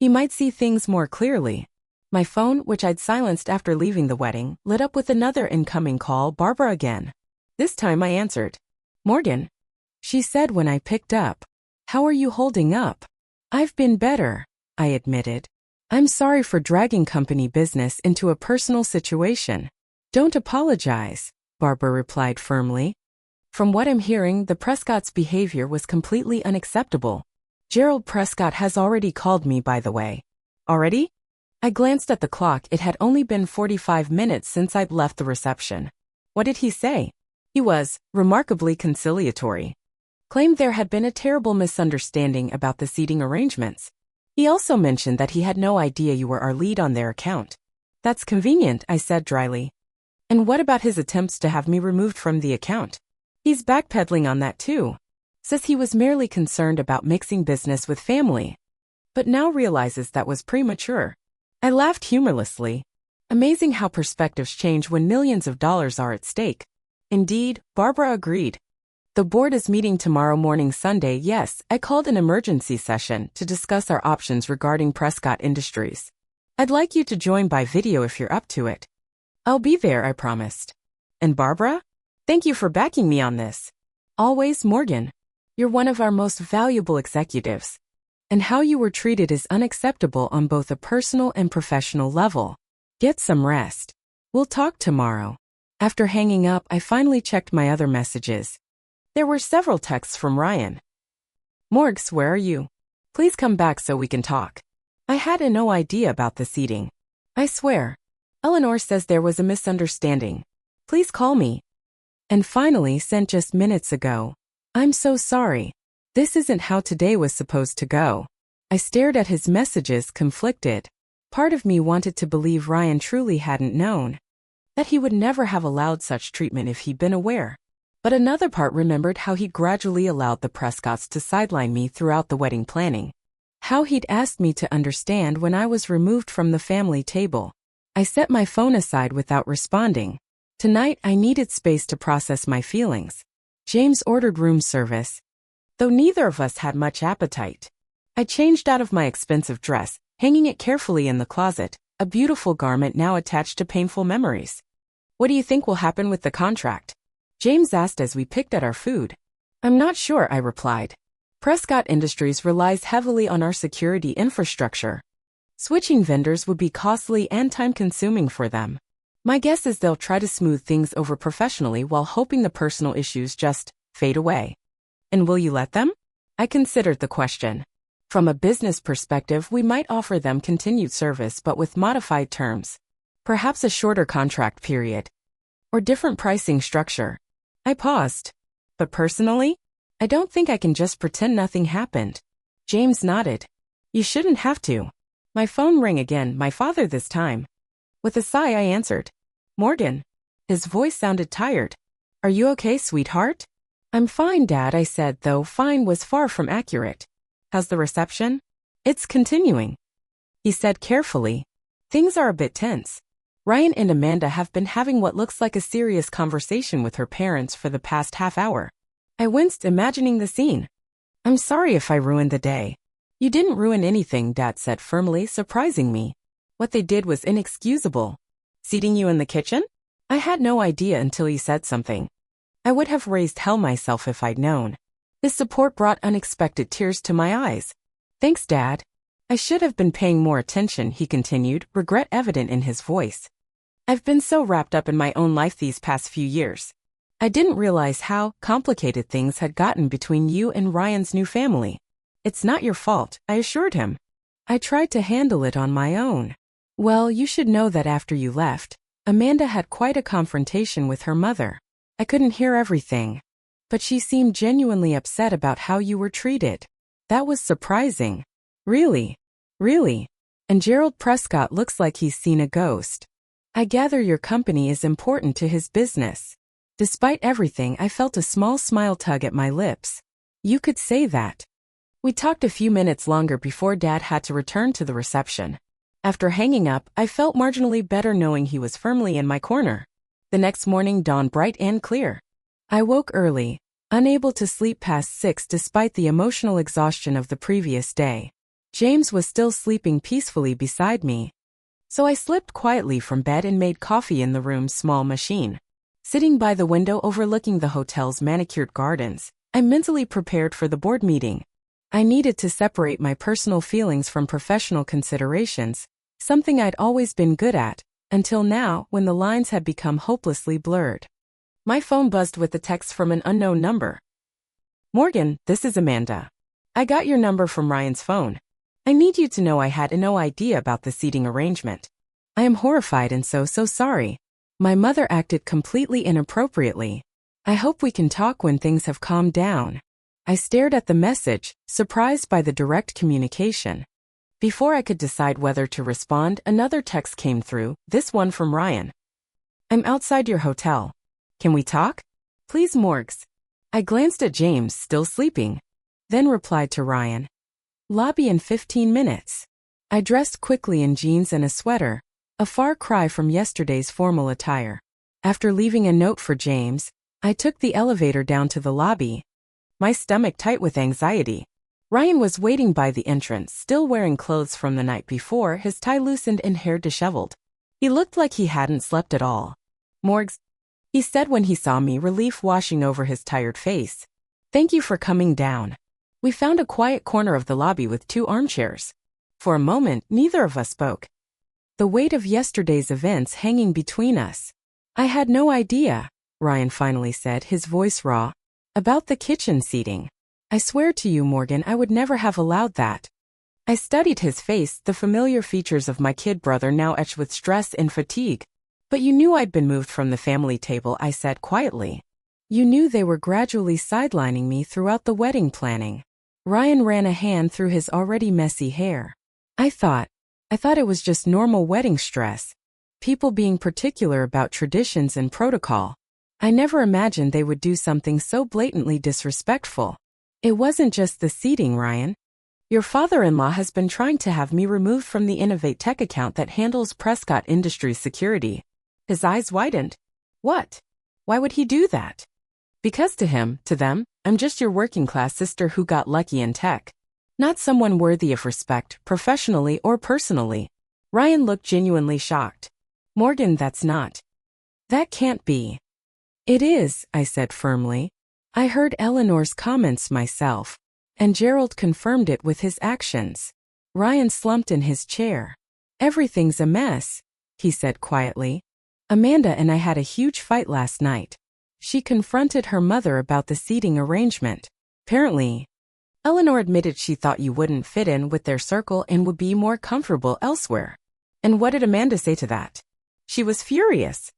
he might see things more clearly." My phone, which I'd silenced after leaving the wedding, lit up with another incoming call. Barbara again. This time I answered. "Morgan," she said when I picked up. "How are you holding up?" "I've been better," I admitted. "I'm sorry for dragging company business into a personal situation." "Don't apologize," Barbara replied firmly. "From what I'm hearing, the Prescott's behavior was completely unacceptable. Gerald Prescott has already called me, by the way." "Already?" I glanced at the clock. It had only been 45 minutes since I'd left the reception. "What did he say?" "He was remarkably conciliatory. Claimed there had been a terrible misunderstanding about the seating arrangements. He also mentioned that he had no idea you were our lead on their account." "That's convenient," I said dryly. "And what about his attempts to have me removed from the account?" "He's backpedaling on that too. Says he was merely concerned about mixing business with family, but now realizes that was premature." I laughed humorlessly. Amazing how perspectives change when millions of dollars are at stake. "Indeed," Barbara agreed. "The board is meeting tomorrow morning, Sunday." "Yes, I called an emergency session to discuss our options regarding Prescott Industries. I'd like you to join by video if you're up to it." "I'll be there," I promised. "And Barbara? Thank you for backing me on this." "Always, Morgan. You're one of our most valuable executives. And how you were treated is unacceptable on both a personal and professional level. Get some rest. We'll talk tomorrow." After hanging up, I finally checked my other messages. There were several texts from Ryan. "Morgs, where are you? Please come back so we can talk. I had no idea about the seating. I swear. Eleanor says there was a misunderstanding. Please call me." And finally, sent just minutes ago. "I'm so sorry. This isn't how today was supposed to go." I stared at his messages, conflicted. Part of me wanted to believe Ryan truly hadn't known, that he would never have allowed such treatment if he'd been aware. But another part remembered how he gradually allowed the Prescotts to sideline me throughout the wedding planning. How he'd asked me to understand when I was removed from the family table. I set my phone aside without responding. Tonight I needed space to process my feelings. James ordered room service, though neither of us had much appetite. I changed out of my expensive dress, hanging it carefully in the closet, a beautiful garment now attached to painful memories. "What do you think will happen with the contract?" James asked as we picked at our food. "I'm not sure," I replied. "Prescott Industries relies heavily on our security infrastructure. Switching vendors would be costly and time-consuming for them. My guess is they'll try to smooth things over professionally while hoping the personal issues just fade away." "And will you let them?" I considered the question. From a business perspective, we might offer them continued service but with modified terms. Perhaps a shorter contract period. Or different pricing structure. I paused. But personally, I don't think I can just pretend nothing happened. James nodded. You shouldn't have to. My phone rang again, my father this time. With a sigh, I answered. Morgan. His voice sounded tired. Are you okay, sweetheart? I'm fine, Dad, I said, though fine was far from accurate. How's the reception? It's continuing. He said carefully. Things are a bit tense. Ryan and Amanda have been having what looks like a serious conversation with her parents for the past half hour. I winced imagining the scene. I'm sorry if I ruined the day. You didn't ruin anything, Dad said firmly, surprising me. What they did was inexcusable. Seating you in the kitchen? I had no idea until you said something. I would have raised hell myself if I'd known. His support brought unexpected tears to my eyes. Thanks, Dad. I should have been paying more attention, he continued, regret evident in his voice. I've been so wrapped up in my own life these past few years. I didn't realize how complicated things had gotten between you and Ryan's new family. It's not your fault, I assured him. I tried to handle it on my own. Well, you should know that after you left, Amanda had quite a confrontation with her mother. I couldn't hear everything. But she seemed genuinely upset about how you were treated. That was surprising. Really? Really? And Gerald Prescott looks like he's seen a ghost. I gather your company is important to his business. Despite everything, I felt a small smile tug at my lips. You could say that. We talked a few minutes longer before Dad had to return to the reception. After hanging up, I felt marginally better knowing he was firmly in my corner. The next morning dawned bright and clear. I woke early, unable to sleep past 6 despite the emotional exhaustion of the previous day. James was still sleeping peacefully beside me. So I slipped quietly from bed and made coffee in the room's small machine. Sitting by the window overlooking the hotel's manicured gardens, I mentally prepared for the board meeting. I needed to separate my personal feelings from professional considerations, something I'd always been good at, until now when the lines had become hopelessly blurred. My phone buzzed with a text from an unknown number. Morgan, this is Amanda. I got your number from Ryan's phone. I need you to know I had no idea about the seating arrangement. I am horrified and so sorry. My mother acted completely inappropriately. I hope we can talk when things have calmed down. I stared at the message, surprised by the direct communication. Before I could decide whether to respond, another text came through, this one from Ryan. I'm outside your hotel. Can we talk? Please, Morgs. I glanced at James, still sleeping. Then replied to Ryan. Lobby in 15 minutes. I dressed quickly in jeans and a sweater, a far cry from yesterday's formal attire. After leaving a note for James, I took the elevator down to the lobby, my stomach tight with anxiety. Ryan was waiting by the entrance, still wearing clothes from the night before, his tie loosened and hair disheveled. He looked like he hadn't slept at all. Morgs, he said when he saw me, relief washing over his tired face. Thank you for coming down. We found a quiet corner of the lobby with 2 armchairs. For a moment, neither of us spoke. The weight of yesterday's events hanging between us. I had no idea, Ryan finally said, his voice raw, about the kitchen seating. I swear to you, Morgan, I would never have allowed that. I studied his face, the familiar features of my kid brother now etched with stress and fatigue. But you knew I'd been moved from the family table, I said quietly. You knew they were gradually sidelining me throughout the wedding planning. Ryan ran a hand through his already messy hair. I thought it was just normal wedding stress. People being particular about traditions and protocol. I never imagined they would do something so blatantly disrespectful. It wasn't just the seating, Ryan. Your father-in-law has been trying to have me removed from the Innovate Tech account that handles Prescott Industries security. His eyes widened. What? Why would he do that? Because to them, I'm just your working-class sister who got lucky in tech. Not someone worthy of respect, professionally or personally. Ryan looked genuinely shocked. Morgan, that's not. That can't be. It is, I said firmly. I heard Eleanor's comments myself, and Gerald confirmed it with his actions. Ryan slumped in his chair. Everything's a mess, he said quietly. Amanda and I had a huge fight last night. She confronted her mother about the seating arrangement. Eleanor admitted she thought you wouldn't fit in with their circle and would be more comfortable elsewhere. And what did Amanda say to that? She was furious.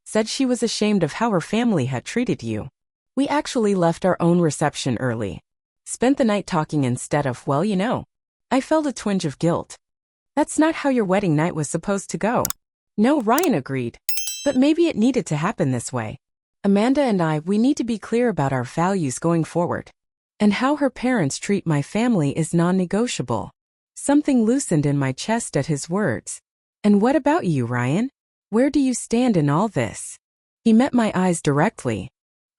Said she was ashamed of how her family had treated you. We actually left our own reception early. Spent the night talking instead of, well, you know. I felt a twinge of guilt. That's not how your wedding night was supposed to go. No, Ryan agreed. But maybe it needed to happen this way. Amanda and we need to be clear about our values going forward. And how her parents treat my family is non-negotiable. Something loosened in my chest at his words. And what about you, Ryan? Where do you stand in all this? He met my eyes directly.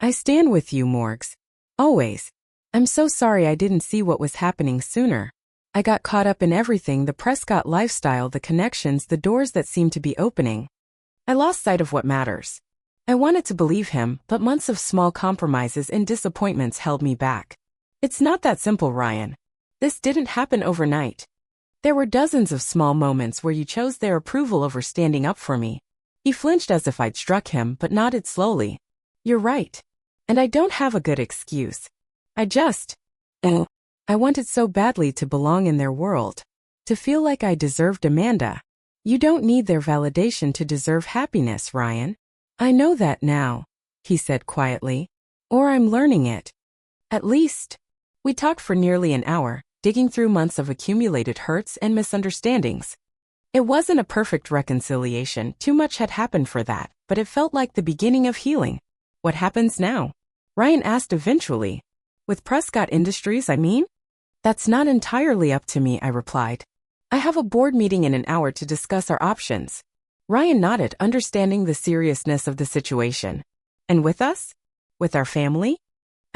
I stand with you, Morgs. Always. I'm so sorry I didn't see what was happening sooner. I got caught up in everything, the Prescott lifestyle, the connections, the doors that seemed to be opening. I lost sight of what matters. I wanted to believe him, but months of small compromises and disappointments held me back. It's not that simple, Ryan. This didn't happen overnight. There were dozens of small moments where you chose their approval over standing up for me. He flinched as if I'd struck him, but nodded slowly. You're right. And I don't have a good excuse. I wanted so badly to belong in their world. To feel like I deserved Amanda. You don't need their validation to deserve happiness, Ryan. I know that now, he said quietly. Or I'm learning it. At least. We talked for nearly an hour, digging through months of accumulated hurts and misunderstandings. It wasn't a perfect reconciliation, too much had happened for that, but it felt like the beginning of healing. What happens now? Ryan asked eventually. With Prescott Industries, I mean? That's not entirely up to me, I replied. I have a board meeting in an hour to discuss our options. Ryan nodded, understanding the seriousness of the situation. And with us? With our family?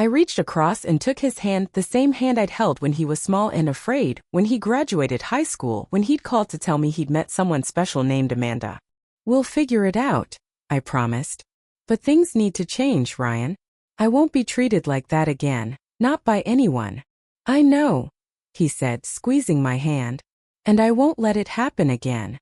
I reached across and took his hand, the same hand I'd held when he was small and afraid, when he graduated high school, when he'd called to tell me he'd met someone special named Amanda. We'll figure it out, I promised. But things need to change, Ryan. I won't be treated like that again, not by anyone. I know, he said, squeezing my hand. And I won't let it happen again.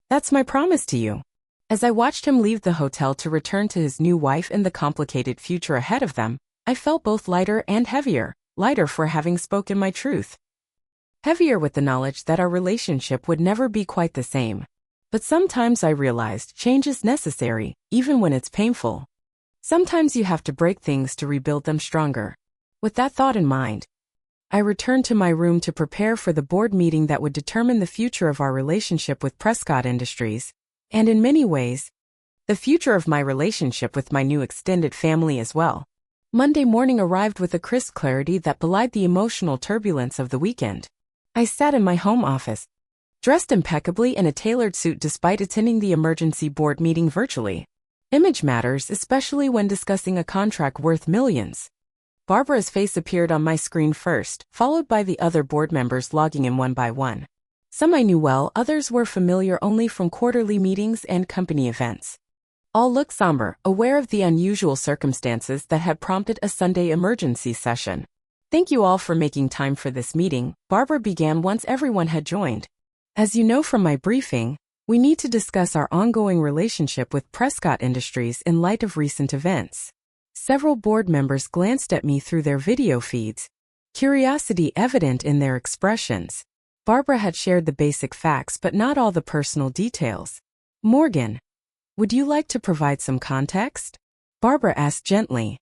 That's my promise to you. As I watched him leave the hotel to return to his new wife and the complicated future ahead of them, I felt both lighter and heavier, lighter for having spoken my truth. Heavier with the knowledge that our relationship would never be quite the same. But sometimes I realized change is necessary, even when it's painful. Sometimes you have to break things to rebuild them stronger. With that thought in mind, I returned to my room to prepare for the board meeting that would determine the future of our relationship with Prescott Industries, and in many ways, the future of my relationship with my new extended family as well. Monday morning arrived with a crisp clarity that belied the emotional turbulence of the weekend. I sat in my home office, dressed impeccably in a tailored suit despite attending the emergency board meeting virtually. Image matters, especially when discussing a contract worth millions. Barbara's face appeared on my screen first, followed by the other board members logging in one by one. Some I knew well, others were familiar only from quarterly meetings and company events. All looked somber, aware of the unusual circumstances that had prompted a Sunday emergency session. Thank you all for making time for this meeting, Barbara began once everyone had joined. As you know from my briefing, we need to discuss our ongoing relationship with Prescott Industries in light of recent events. Several board members glanced at me through their video feeds, curiosity evident in their expressions. Barbara had shared the basic facts but not all the personal details. Morgan, would you like to provide some context? Barbara asked gently.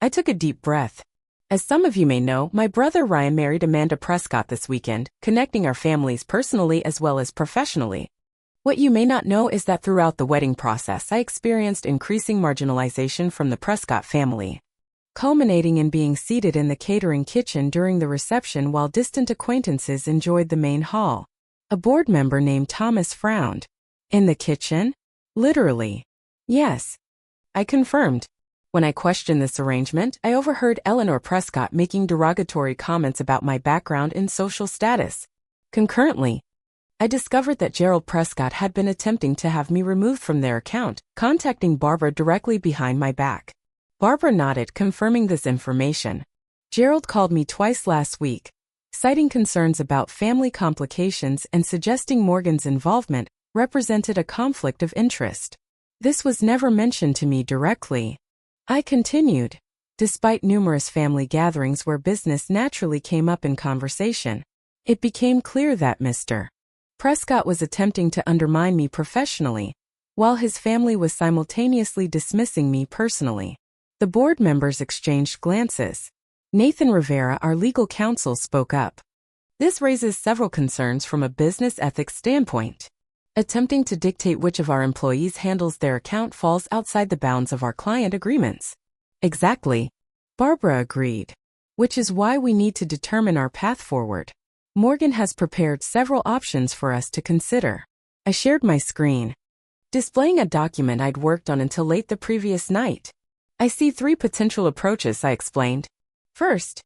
I took a deep breath. As some of you may know, my brother Ryan married Amanda Prescott this weekend, connecting our families personally as well as professionally. What you may not know is that throughout the wedding process I experienced increasing marginalization from the Prescott family, culminating in being seated in the catering kitchen during the reception while distant acquaintances enjoyed the main hall. A board member named Thomas frowned. In the kitchen? Literally. Yes. I confirmed. When I questioned this arrangement, I overheard Eleanor Prescott making derogatory comments about my background and social status. Concurrently, I discovered that Gerald Prescott had been attempting to have me removed from their account, contacting Barbara directly behind my back. Barbara nodded, confirming this information. Gerald called me twice last week, citing concerns about family complications and suggesting Morgan's involvement represented a conflict of interest. This was never mentioned to me directly. I continued. Despite numerous family gatherings where business naturally came up in conversation, it became clear that Mr. Prescott was attempting to undermine me professionally, while his family was simultaneously dismissing me personally. The board members exchanged glances. Nathan Rivera, our legal counsel, spoke up. This raises several concerns from a business ethics standpoint. Attempting to dictate which of our employees handles their account falls outside the bounds of our client agreements. Exactly. Barbara agreed. Which is why we need to determine our path forward. Morgan has prepared several options for us to consider. I shared my screen, displaying a document I'd worked on until late the previous night. I see 3 potential approaches, I explained. First,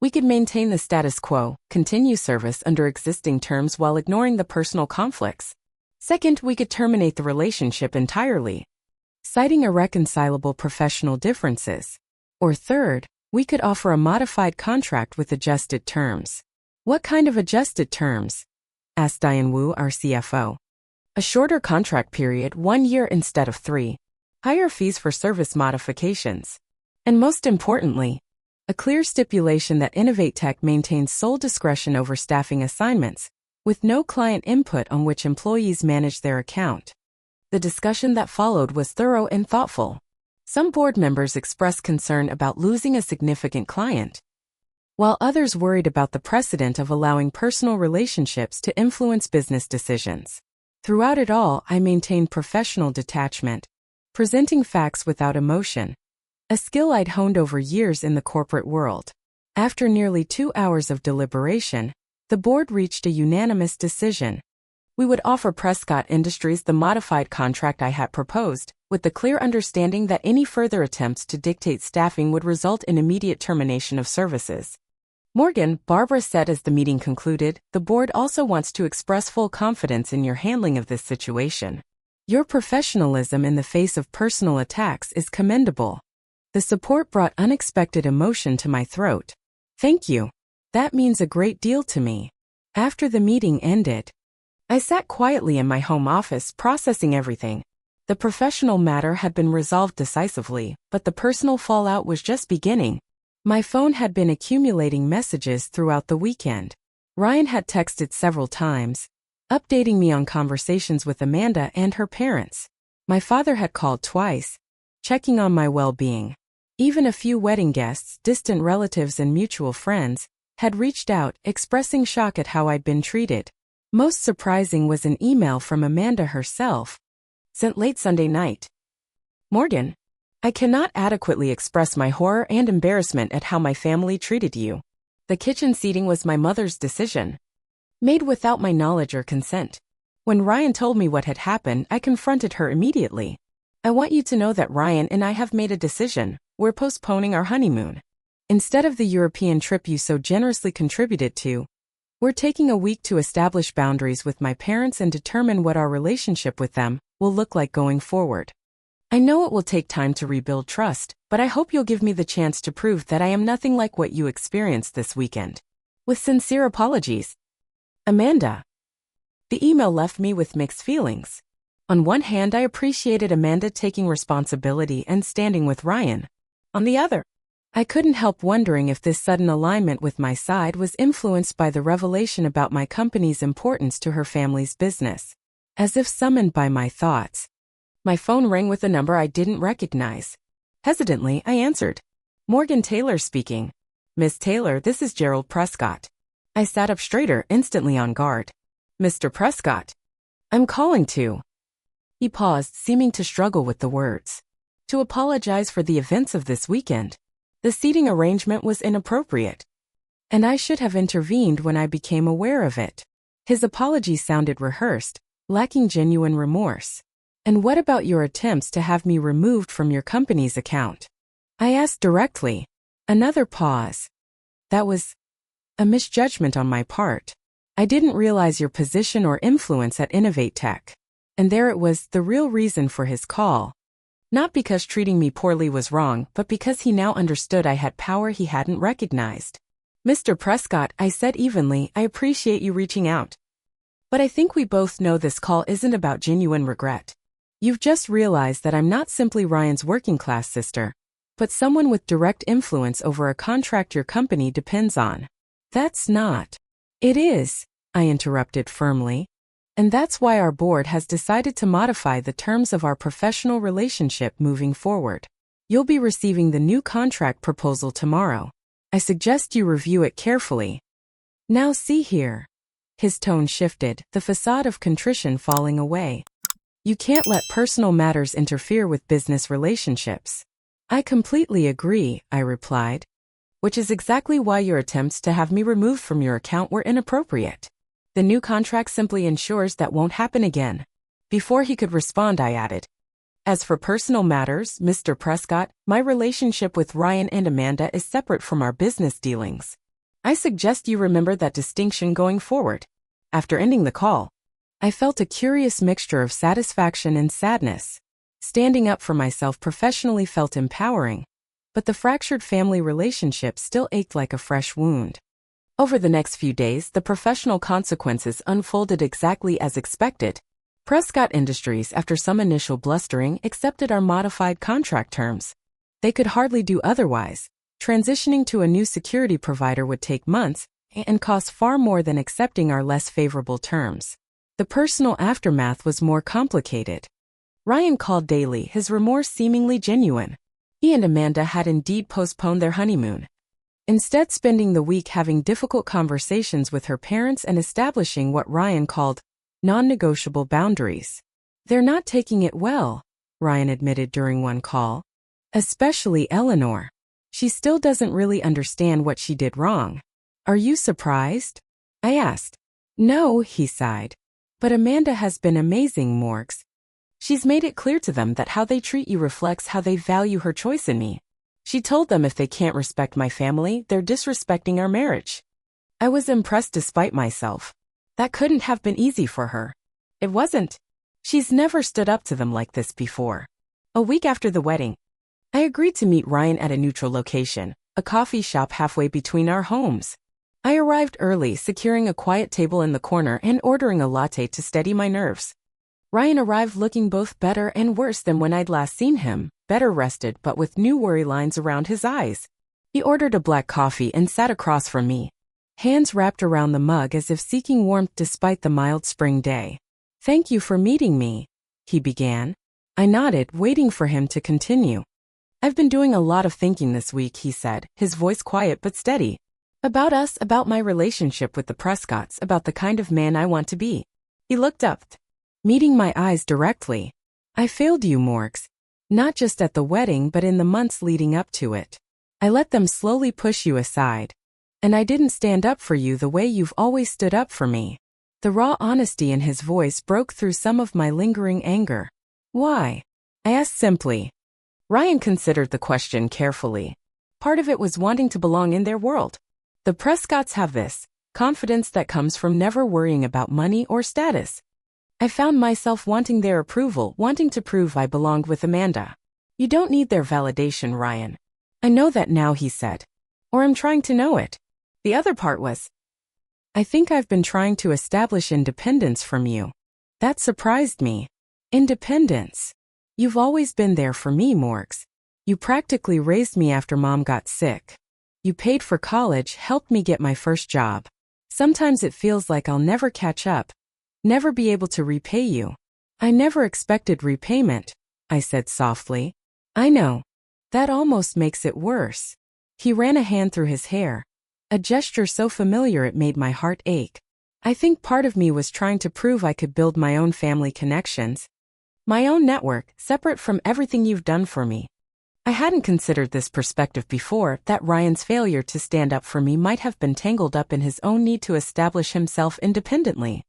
we could maintain the status quo, continue service under existing terms while ignoring the personal conflicts. Second, we could terminate the relationship entirely, citing irreconcilable professional differences. Or third, we could offer a modified contract with adjusted terms. What kind of adjusted terms? Asked Diane Wu, our CFO. A shorter contract period, 1 year instead of 3. Higher fees for service modifications. And most importantly, a clear stipulation that Innovate Tech maintains sole discretion over staffing assignments, with no client input on which employees manage their account. The discussion that followed was thorough and thoughtful. Some board members expressed concern about losing a significant client, while others worried about the precedent of allowing personal relationships to influence business decisions. Throughout it all, I maintained professional detachment, presenting facts without emotion, a skill I'd honed over years in the corporate world. After nearly 2 hours of deliberation, the board reached a unanimous decision. We would offer Prescott Industries the modified contract I had proposed, with the clear understanding that any further attempts to dictate staffing would result in immediate termination of services. Morgan, Barbara said as the meeting concluded, the board also wants to express full confidence in your handling of this situation. Your professionalism in the face of personal attacks is commendable. The support brought unexpected emotion to my throat. Thank you. That means a great deal to me. After the meeting ended, I sat quietly in my home office processing everything. The professional matter had been resolved decisively, but the personal fallout was just beginning. My phone had been accumulating messages throughout the weekend. Ryan had texted several times, updating me on conversations with Amanda and her parents. My father had called twice, checking on my well-being. Even a few wedding guests, distant relatives and mutual friends, had reached out, expressing shock at how I'd been treated. Most surprising was an email from Amanda herself, sent late Sunday night. Morgan, I cannot adequately express my horror and embarrassment at how my family treated you. The kitchen seating was my mother's decision, made without my knowledge or consent. When Ryan told me what had happened, I confronted her immediately. I want you to know that Ryan and I have made a decision. We're postponing our honeymoon. Instead of the European trip you so generously contributed to, we're taking a week to establish boundaries with my parents and determine what our relationship with them will look like going forward. I know it will take time to rebuild trust, but I hope you'll give me the chance to prove that I am nothing like what you experienced this weekend. With sincere apologies, Amanda. The email left me with mixed feelings. On one hand, I appreciated Amanda taking responsibility and standing with Ryan. On the other, I couldn't help wondering if this sudden alignment with my side was influenced by the revelation about my company's importance to her family's business. As if summoned by my thoughts, my phone rang with a number I didn't recognize. Hesitantly, I answered. Morgan Taylor speaking. Miss Taylor, this is Gerald Prescott. I sat up straighter, instantly on guard. Mr. Prescott. I'm calling to. He paused, seeming to struggle with the words. To apologize for the events of this weekend. The seating arrangement was inappropriate, and I should have intervened when I became aware of it. His apology sounded rehearsed, lacking genuine remorse. And what about your attempts to have me removed from your company's account? I asked directly. Another pause. That was a misjudgment on my part. I didn't realize your position or influence at Innovate Tech. And there it was, the real reason for his call. Not because treating me poorly was wrong, but because he now understood I had power he hadn't recognized. Mr. Prescott, I said evenly, I appreciate you reaching out. But I think we both know this call isn't about genuine regret. You've just realized that I'm not simply Ryan's working-class sister. but someone with direct influence over a contract your company depends on. That's not. It is, I interrupted firmly. And that's why our board has decided to modify the terms of our professional relationship moving forward. You'll be receiving the new contract proposal tomorrow. I suggest you review it carefully. Now see here. His tone shifted, the facade of contrition falling away. You can't let personal matters interfere with business relationships. I completely agree, I replied. Which is exactly why your attempts to have me removed from your account were inappropriate. The new contract simply ensures that won't happen again. Before he could respond, I added. As for personal matters, Mr. Prescott, my relationship with Ryan and Amanda is separate from our business dealings. I suggest you remember that distinction going forward. After ending the call, I felt a curious mixture of satisfaction and sadness. Standing up for myself professionally felt empowering, but the fractured family relationship still ached like a fresh wound. Over the next few days, the professional consequences unfolded exactly as expected. Prescott Industries, after some initial blustering, accepted our modified contract terms. They could hardly do otherwise. Transitioning to a new security provider would take months and cost far more than accepting our less favorable terms. The personal aftermath was more complicated. Ryan called daily, his remorse seemingly genuine. He and Amanda had indeed postponed their honeymoon, instead spending the week having difficult conversations with her parents and establishing what Ryan called non-negotiable boundaries. They're not taking it well, Ryan admitted during one call. Especially Eleanor. She still doesn't really understand what she did wrong. Are you surprised? I asked. No, he sighed. But Amanda has been amazing, Morgs. She's made it clear to them that how they treat you reflects how they value her choice in me. She told them if they can't respect my family, they're disrespecting our marriage. I was impressed despite myself. That couldn't have been easy for her. It wasn't. She's never stood up to them like this before. A week after the wedding, I agreed to meet Ryan at a neutral location, a coffee shop halfway between our homes. I arrived early, securing a quiet table in the corner and ordering a latte to steady my nerves. Ryan arrived looking both better and worse than when I'd last seen him, better rested but with new worry lines around his eyes. He ordered a black coffee and sat across from me, hands wrapped around the mug as if seeking warmth despite the mild spring day. Thank you for meeting me, he began. I nodded, waiting for him to continue. I've been doing a lot of thinking this week, he said, his voice quiet but steady. About us, about my relationship with the Prescotts, about the kind of man I want to be. He looked up, meeting my eyes directly. I failed you, Morgs. Not just at the wedding but in the months leading up to it. I let them slowly push you aside. And I didn't stand up for you the way you've always stood up for me. The raw honesty in his voice broke through some of my lingering anger. Why? I asked simply. Ryan considered the question carefully. Part of it was wanting to belong in their world. The Prescotts have this confidence that comes from never worrying about money or status. I found myself wanting their approval, wanting to prove I belonged with Amanda. You don't need their validation, Ryan. I know that now, he said. Or I'm trying to know it. The other part was, I think I've been trying to establish independence from you. That surprised me. Independence. You've always been there for me, Morgs. You practically raised me after Mom got sick. You paid for college, helped me get my first job. Sometimes it feels like I'll never catch up, never be able to repay you. I never expected repayment, I said softly. I know. That almost makes it worse. He ran a hand through his hair, a gesture so familiar it made my heart ache. I think part of me was trying to prove I could build my own family connections, my own network, separate from everything you've done for me. I hadn't considered this perspective before, that Ryan's failure to stand up for me might have been tangled up in his own need to establish himself independently.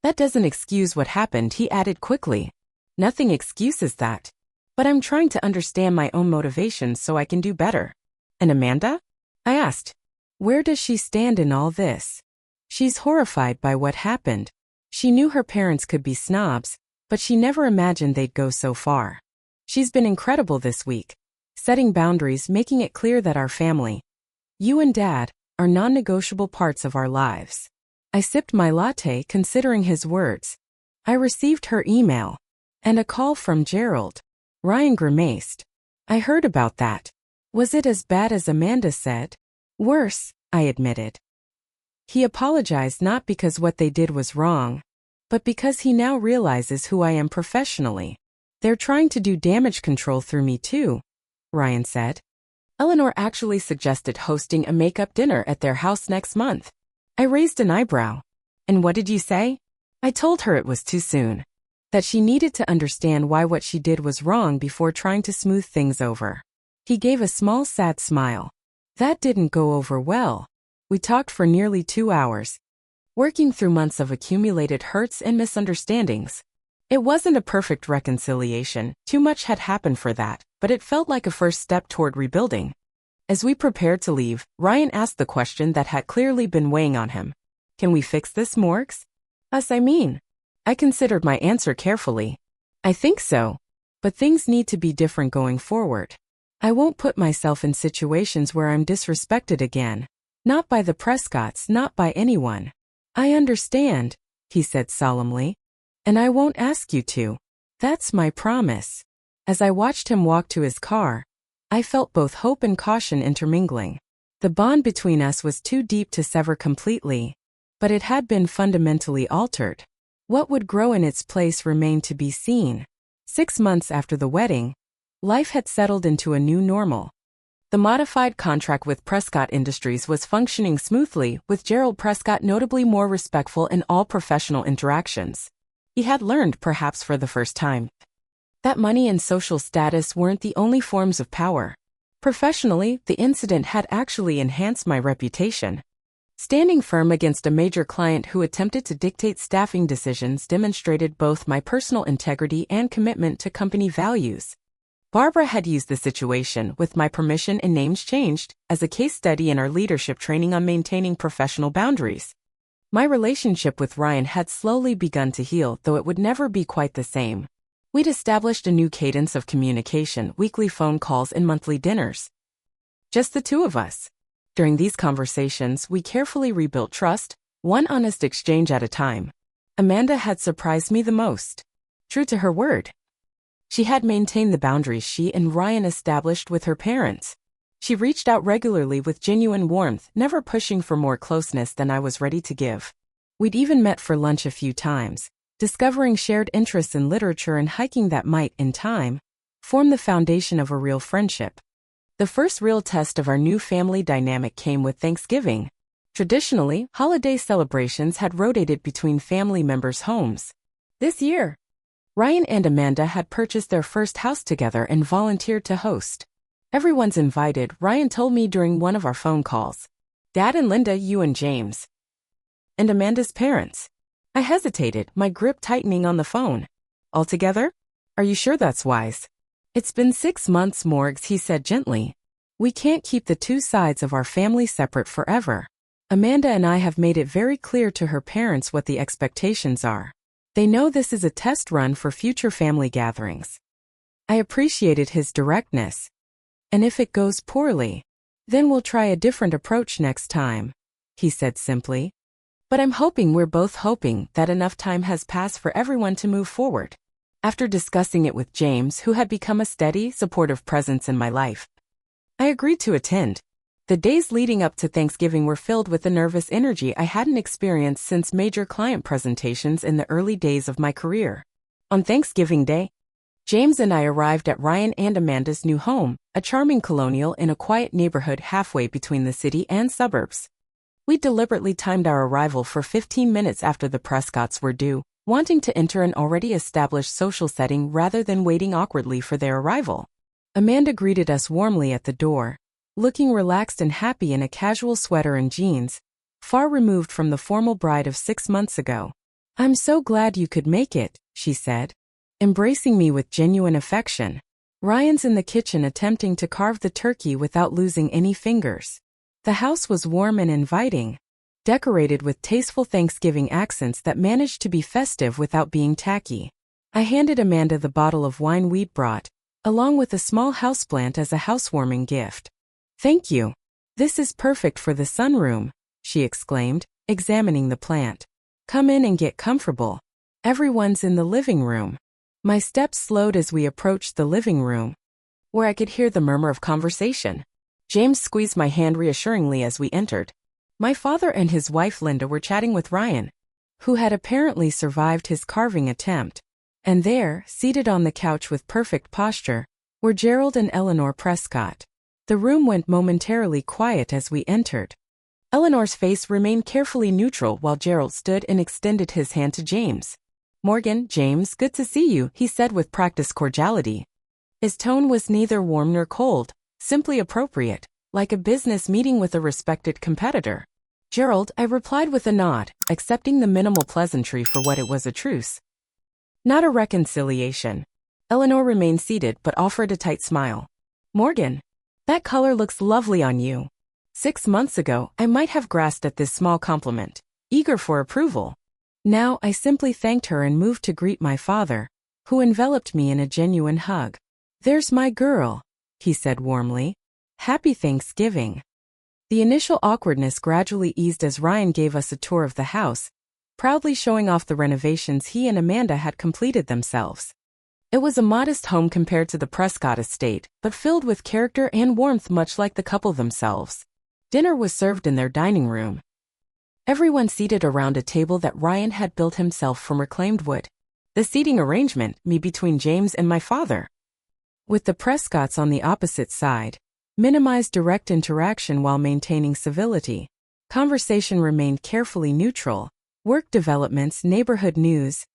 That doesn't excuse what happened, he added quickly. Nothing excuses that. But I'm trying to understand my own motivations so I can do better. And Amanda? I asked. Where does she stand in all this? She's horrified by what happened. She knew her parents could be snobs, but she never imagined they'd go so far. She's been incredible this week, setting boundaries, making it clear that our family, you and Dad, are non-negotiable parts of our lives. I sipped my latte, considering his words. I received her email. And a call from Gerald. Ryan grimaced. I heard about that. Was it as bad as Amanda said? Worse, I admitted. He apologized not because what they did was wrong, but because he now realizes who I am professionally. They're trying to do damage control through me too, Ryan said. Eleanor actually suggested hosting a makeup dinner at their house next month. I raised an eyebrow. And what did you say? I told her it was too soon. That she needed to understand why what she did was wrong before trying to smooth things over. He gave a small sad smile. That didn't go over well. We talked for nearly 2 hours, working through months of accumulated hurts and misunderstandings. It wasn't a perfect reconciliation, too much had happened for that, but it felt like a first step toward rebuilding. As we prepared to leave, Ryan asked the question that had clearly been weighing on him. Can we fix this, Morgs? Us, I mean. I considered my answer carefully. I think so. But things need to be different going forward. I won't put myself in situations where I'm disrespected again. Not by the Prescotts, not by anyone. I understand, he said solemnly. And I won't ask you to. That's my promise. As I watched him walk to his car, I felt both hope and caution intermingling. The bond between us was too deep to sever completely, but it had been fundamentally altered. What would grow in its place remained to be seen. 6 months after the wedding, life had settled into a new normal. The modified contract with Prescott Industries was functioning smoothly, with Gerald Prescott notably more respectful in all professional interactions. He had learned, perhaps for the first time, that money and social status weren't the only forms of power. Professionally, the incident had actually enhanced my reputation. Standing firm against a major client who attempted to dictate staffing decisions demonstrated both my personal integrity and commitment to company values. Barbara had used the situation, with my permission and names changed, as a case study in our leadership training on maintaining professional boundaries. My relationship with Ryan had slowly begun to heal, though it would never be quite the same. We'd established a new cadence of communication, weekly phone calls and monthly dinners. Just the two of us. During these conversations, we carefully rebuilt trust, one honest exchange at a time. Amanda had surprised me the most. True to her word, she had maintained the boundaries she and Ryan established with her parents. She reached out regularly with genuine warmth, never pushing for more closeness than I was ready to give. We'd even met for lunch a few times, discovering shared interests in literature and hiking that might, in time, form the foundation of a real friendship. The first real test of our new family dynamic came with Thanksgiving. Traditionally, holiday celebrations had rotated between family members' homes. This year, Ryan and Amanda had purchased their first house together and volunteered to host. Everyone's invited, Ryan told me during one of our phone calls. Dad and Linda, you and James. And Amanda's parents. I hesitated, my grip tightening on the phone. All together? Are you sure that's wise? It's been 6 months, Morgs, he said gently. We can't keep the two sides of our family separate forever. Amanda and I have made it very clear to her parents what the expectations are. They know this is a test run for future family gatherings. I appreciated his directness. And if it goes poorly, then we'll try a different approach next time, he said simply. But we're both hoping that enough time has passed for everyone to move forward. After discussing it with James, who had become a steady, supportive presence in my life, I agreed to attend. The days leading up to Thanksgiving were filled with the nervous energy I hadn't experienced since major client presentations in the early days of my career. On Thanksgiving Day, James and I arrived at Ryan and Amanda's new home, a charming colonial in a quiet neighborhood halfway between the city and suburbs. We deliberately timed our arrival for 15 minutes after the Prescotts were due, wanting to enter an already established social setting rather than waiting awkwardly for their arrival. Amanda greeted us warmly at the door, looking relaxed and happy in a casual sweater and jeans, far removed from the formal bride of 6 months ago. I'm so glad you could make it, she said, embracing me with genuine affection. Ryan's in the kitchen attempting to carve the turkey without losing any fingers. The house was warm and inviting, decorated with tasteful Thanksgiving accents that managed to be festive without being tacky. I handed Amanda the bottle of wine we'd brought, along with a small houseplant as a housewarming gift. Thank you. This is perfect for the sunroom, she exclaimed, examining the plant. Come in and get comfortable. Everyone's in the living room. My steps slowed as we approached the living room. where I could hear the murmur of conversation. James squeezed my hand reassuringly as we entered. My father and his wife Linda were chatting with Ryan, who had apparently survived his carving attempt. And there, seated on the couch with perfect posture, were Gerald and Eleanor Prescott. The room went momentarily quiet as we entered. Eleanor's face remained carefully neutral while Gerald stood and extended his hand to James. Morgan, James, good to see you, he said with practiced cordiality. His tone was neither warm nor cold, simply appropriate, like a business meeting with a respected competitor. Gerald, I replied with a nod, accepting the minimal pleasantry for what it was, a truce, not a reconciliation. Eleanor remained seated but offered a tight smile. Morgan, that color looks lovely on you. 6 months ago, I might have grasped at this small compliment, eager for approval. Now I simply thanked her and moved to greet my father, who enveloped me in a genuine hug. There's my girl, he said warmly. Happy Thanksgiving. The initial awkwardness gradually eased as Ryan gave us a tour of the house, proudly showing off the renovations he and Amanda had completed themselves. It was a modest home compared to the Prescott estate, but filled with character and warmth much like the couple themselves. Dinner was served in their dining room. Everyone seated around a table that Ryan had built himself from reclaimed wood. The seating arrangement, me between James and my father, with the Prescotts on the opposite side, minimized direct interaction while maintaining civility. Conversation remained carefully neutral. Work developments, neighborhood news,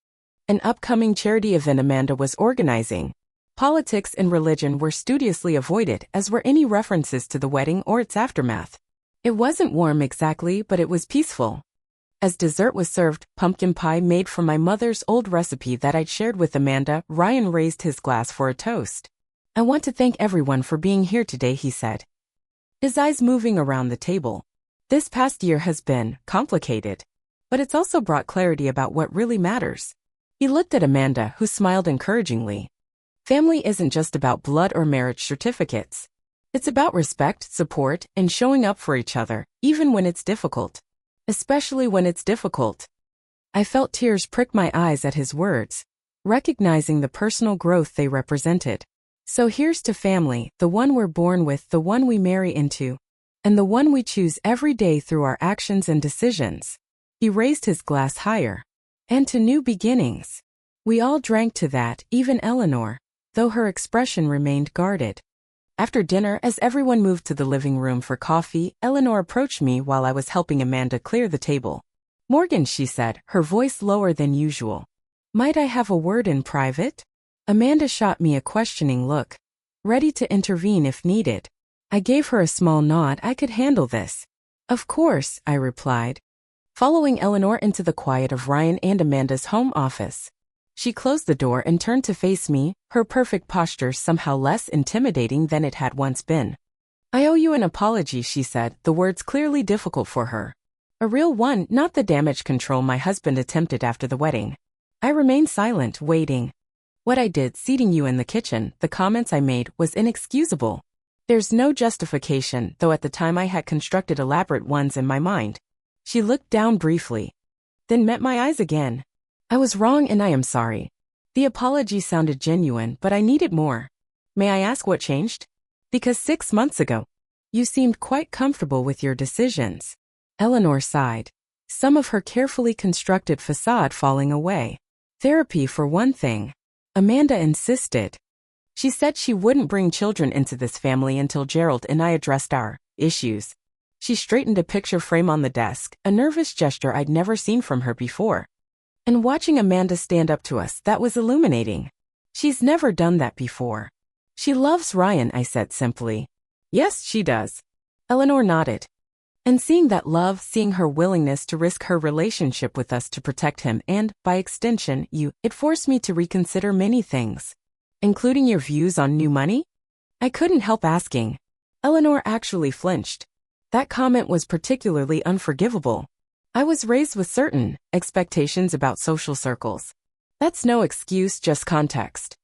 an upcoming charity event Amanda was organizing. Politics and religion were studiously avoided, as were any references to the wedding or its aftermath. It wasn't warm exactly, but it was peaceful. As dessert was served, pumpkin pie made from my mother's old recipe that I'd shared with Amanda, Ryan raised his glass for a toast. I want to thank everyone for being here today, he said, his eyes moving around the table. This past year has been complicated, but it's also brought clarity about what really matters. He looked at Amanda, who smiled encouragingly. Family isn't just about blood or marriage certificates. It's about respect, support, and showing up for each other, even when it's difficult. Especially when it's difficult. I felt tears prick my eyes at his words, recognizing the personal growth they represented. So here's to family, the one we're born with, the one we marry into, and the one we choose every day through our actions and decisions. He raised his glass higher. And to new beginnings. We all drank to that, even Eleanor, though her expression remained guarded. After dinner, as everyone moved to the living room for coffee, Eleanor approached me while I was helping Amanda clear the table. Morgan, she said, her voice lower than usual. Might I have a word in private? Amanda shot me a questioning look, ready to intervene if needed. I gave her a small nod. I could handle this. Of course, I replied, following Eleanor into the quiet of Ryan and Amanda's home office. She closed the door and turned to face me, her perfect posture somehow less intimidating than it had once been. I owe you an apology, she said, the words clearly difficult for her. A real one, not the damage control my husband attempted after the wedding. I remained silent, waiting. What I did, seating you in the kitchen, the comments I made, was inexcusable. There's no justification, though at the time I had constructed elaborate ones in my mind. She looked down briefly, then met my eyes again. I was wrong and I am sorry. The apology sounded genuine, but I needed more. May I ask what changed? Because 6 months ago, you seemed quite comfortable with your decisions. Eleanor sighed, some of her carefully constructed facade falling away. Therapy for one thing. Amanda insisted. She said she wouldn't bring children into this family until Gerald and I addressed our issues. She straightened a picture frame on the desk, a nervous gesture I'd never seen from her before. And watching Amanda stand up to us, that was illuminating. She's never done that before. She loves Ryan, I said simply. Yes, she does. Eleanor nodded. And seeing that love, seeing her willingness to risk her relationship with us to protect him and, by extension, you, it forced me to reconsider many things. Including your views on new money? I couldn't help asking. Eleanor actually flinched. That comment was particularly unforgivable. I was raised with certain expectations about social circles. That's no excuse, just context.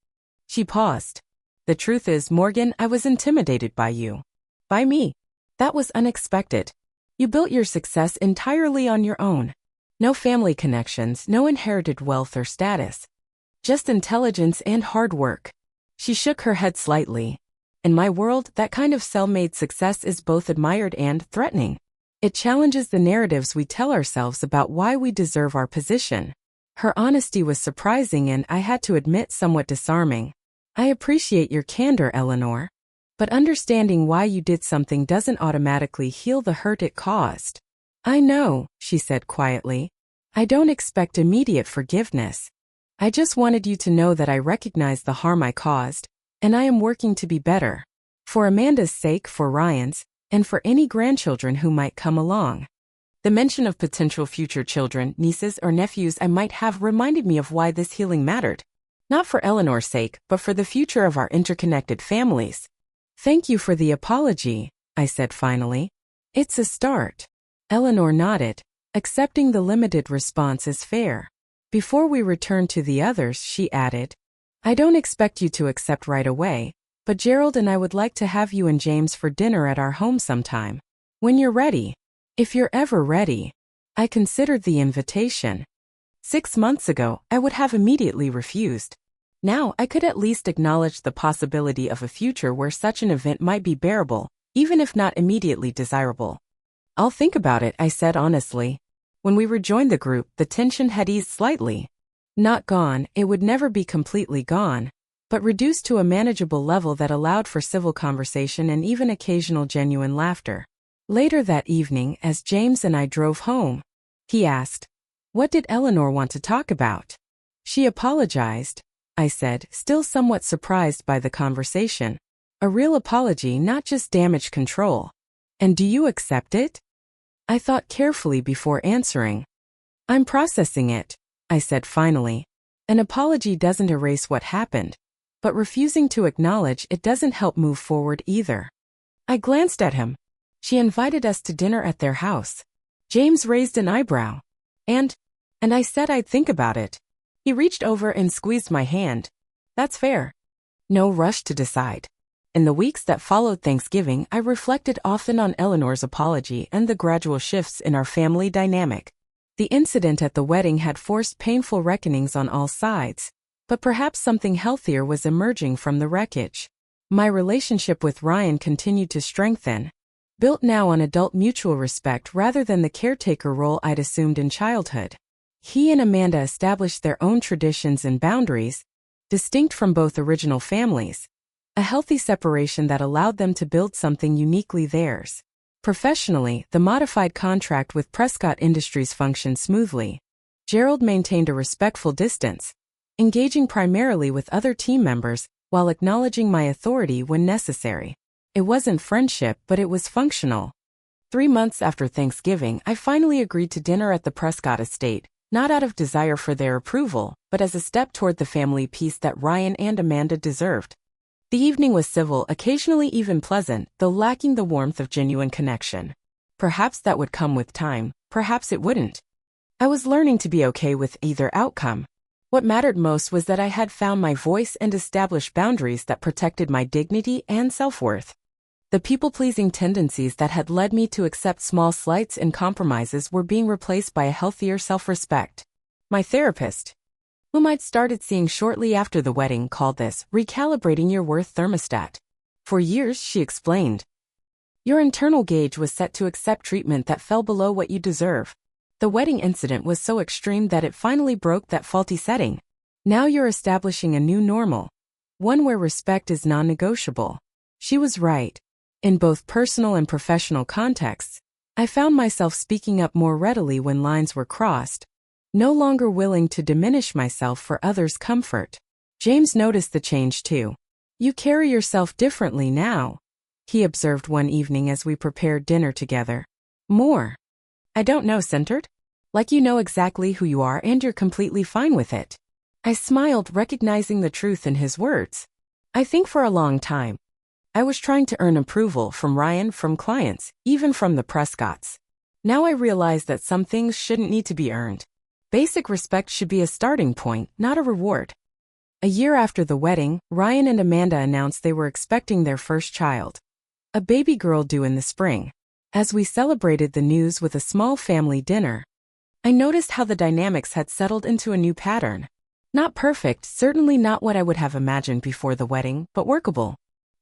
She paused. The truth is, Morgan, I was intimidated by you. By me. That was unexpected. You built your success entirely on your own. No family connections, no inherited wealth or status. Just intelligence and hard work. She shook her head slightly. In my world, that kind of self-made success is both admired and threatening. It challenges the narratives we tell ourselves about why we deserve our position. Her honesty was surprising and, I had to admit, somewhat disarming. I appreciate your candor, Eleanor. But understanding why you did something doesn't automatically heal the hurt it caused. I know, she said quietly. I don't expect immediate forgiveness. I just wanted you to know that I recognize the harm I caused, and I am working to be better. For Amanda's sake, for Ryan's, and for any grandchildren who might come along. The mention of potential future children, nieces or nephews I might have reminded me of why this healing mattered. Not for Eleanor's sake, but for the future of our interconnected families. Thank you for the apology, I said finally. It's a start. Eleanor nodded, accepting the limited response as fair. Before we returned to the others, she added, I don't expect you to accept right away, but Gerald and I would like to have you and James for dinner at our home sometime. When you're ready. If you're ever ready. I considered the invitation. 6 months ago, I would have immediately refused. Now, I could at least acknowledge the possibility of a future where such an event might be bearable, even if not immediately desirable. I'll think about it, I said honestly. When we rejoined the group, the tension had eased slightly. Not gone, it would never be completely gone, but reduced to a manageable level that allowed for civil conversation and even occasional genuine laughter. Later that evening, as James and I drove home, he asked, what did Eleanor want to talk about? She apologized, I said, still somewhat surprised by the conversation. A real apology, not just damage control. And do you accept it? I thought carefully before answering. I'm processing it, I said finally. An apology doesn't erase what happened, but refusing to acknowledge it doesn't help move forward either. I glanced at him. She invited us to dinner at their house. James raised an eyebrow. And I said I'd think about it. He reached over and squeezed my hand. That's fair. No rush to decide. In the weeks that followed Thanksgiving, I reflected often on Eleanor's apology and the gradual shifts in our family dynamic. The incident at the wedding had forced painful reckonings on all sides, but perhaps something healthier was emerging from the wreckage. My relationship with Ryan continued to strengthen, built now on adult mutual respect rather than the caretaker role I'd assumed in childhood. He and Amanda established their own traditions and boundaries, distinct from both original families. A healthy separation that allowed them to build something uniquely theirs. Professionally, the modified contract with Prescott Industries functioned smoothly. Gerald maintained a respectful distance, engaging primarily with other team members while acknowledging my authority when necessary. It wasn't friendship, but it was functional. 3 months after Thanksgiving, I finally agreed to dinner at the Prescott estate, not out of desire for their approval, but as a step toward the family peace that Ryan and Amanda deserved. The evening was civil, occasionally even pleasant, though lacking the warmth of genuine connection. Perhaps that would come with time, perhaps it wouldn't. I was learning to be okay with either outcome. What mattered most was that I had found my voice and established boundaries that protected my dignity and self-worth. The people-pleasing tendencies that had led me to accept small slights and compromises were being replaced by a healthier self-respect. My therapist, whom I'd started seeing shortly after the wedding, called this recalibrating your worth thermostat. For years, she explained, your internal gauge was set to accept treatment that fell below what you deserve. The wedding incident was so extreme that it finally broke that faulty setting. Now you're establishing a new normal, one where respect is non-negotiable. She was right. In both personal and professional contexts, I found myself speaking up more readily when lines were crossed, no longer willing to diminish myself for others' comfort. James noticed the change too. You carry yourself differently now, he observed one evening as we prepared dinner together. More. I don't know, centered? Like you know exactly who you are and you're completely fine with it. I smiled, recognizing the truth in his words. I think for a long time, I was trying to earn approval from Ryan, from clients, even from the Prescotts. Now I realize that some things shouldn't need to be earned. Basic respect should be a starting point, not a reward. A year after the wedding, Ryan and Amanda announced they were expecting their first child. A baby girl due in the spring. As we celebrated the news with a small family dinner, I noticed how the dynamics had settled into a new pattern. Not perfect, certainly not what I would have imagined before the wedding, but workable.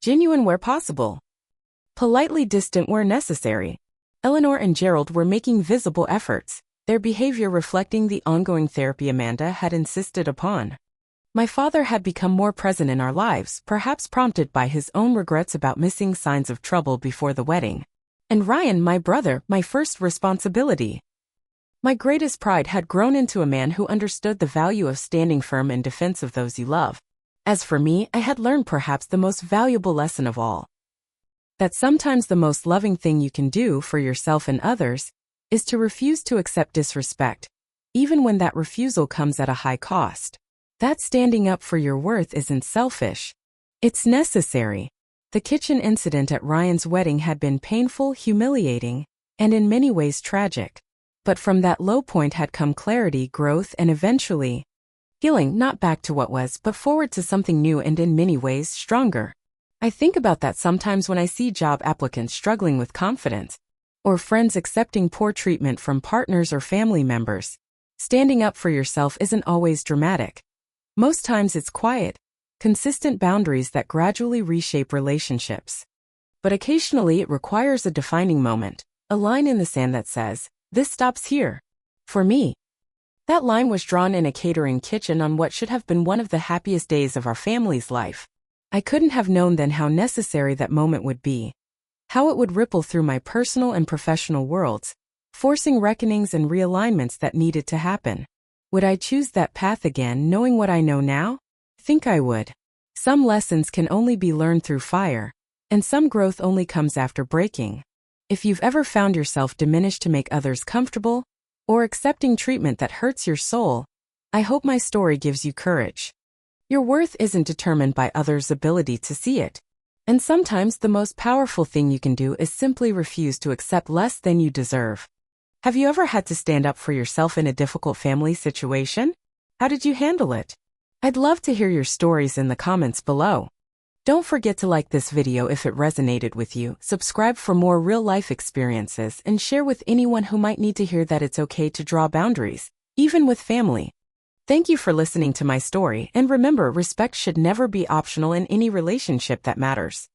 genuine where possible, politely distant where necessary. Eleanor and Gerald were making visible efforts, their behavior reflecting the ongoing therapy Amanda had insisted upon. My father had become more present in our lives, perhaps prompted by his own regrets about missing signs of trouble before the wedding. And Ryan, my brother, my first responsibility. My greatest pride had grown into a man who understood the value of standing firm in defense of those you love. As for me, I had learned perhaps the most valuable lesson of all. That sometimes the most loving thing you can do for yourself and others is to refuse to accept disrespect, even when that refusal comes at a high cost. That standing up for your worth isn't selfish. It's necessary. The kitchen incident at Ryan's wedding had been painful, humiliating, and in many ways tragic. But from that low point had come clarity, growth, and eventually, healing, not back to what was, but forward to something new and in many ways stronger. I think about that sometimes when I see job applicants struggling with confidence, or friends accepting poor treatment from partners or family members. Standing up for yourself isn't always dramatic. Most times it's quiet, consistent boundaries that gradually reshape relationships. But occasionally it requires a defining moment, a line in the sand that says, "This stops here." For me, that line was drawn in a catering kitchen on what should have been one of the happiest days of our family's life. I couldn't have known then how necessary that moment would be, how it would ripple through my personal and professional worlds, forcing reckonings and realignments that needed to happen. Would I choose that path again, knowing what I know now? Think I would. Some lessons can only be learned through fire, and some growth only comes after breaking. If you've ever found yourself diminished to make others comfortable, or accepting treatment that hurts your soul, I hope my story gives you courage. Your worth isn't determined by others' ability to see it. And sometimes the most powerful thing you can do is simply refuse to accept less than you deserve. Have you ever had to stand up for yourself in a difficult family situation? How did you handle it? I'd love to hear your stories in the comments below. Don't forget to like this video if it resonated with you, subscribe for more real-life experiences, and share with anyone who might need to hear that it's okay to draw boundaries, even with family. Thank you for listening to my story, and remember, respect should never be optional in any relationship that matters.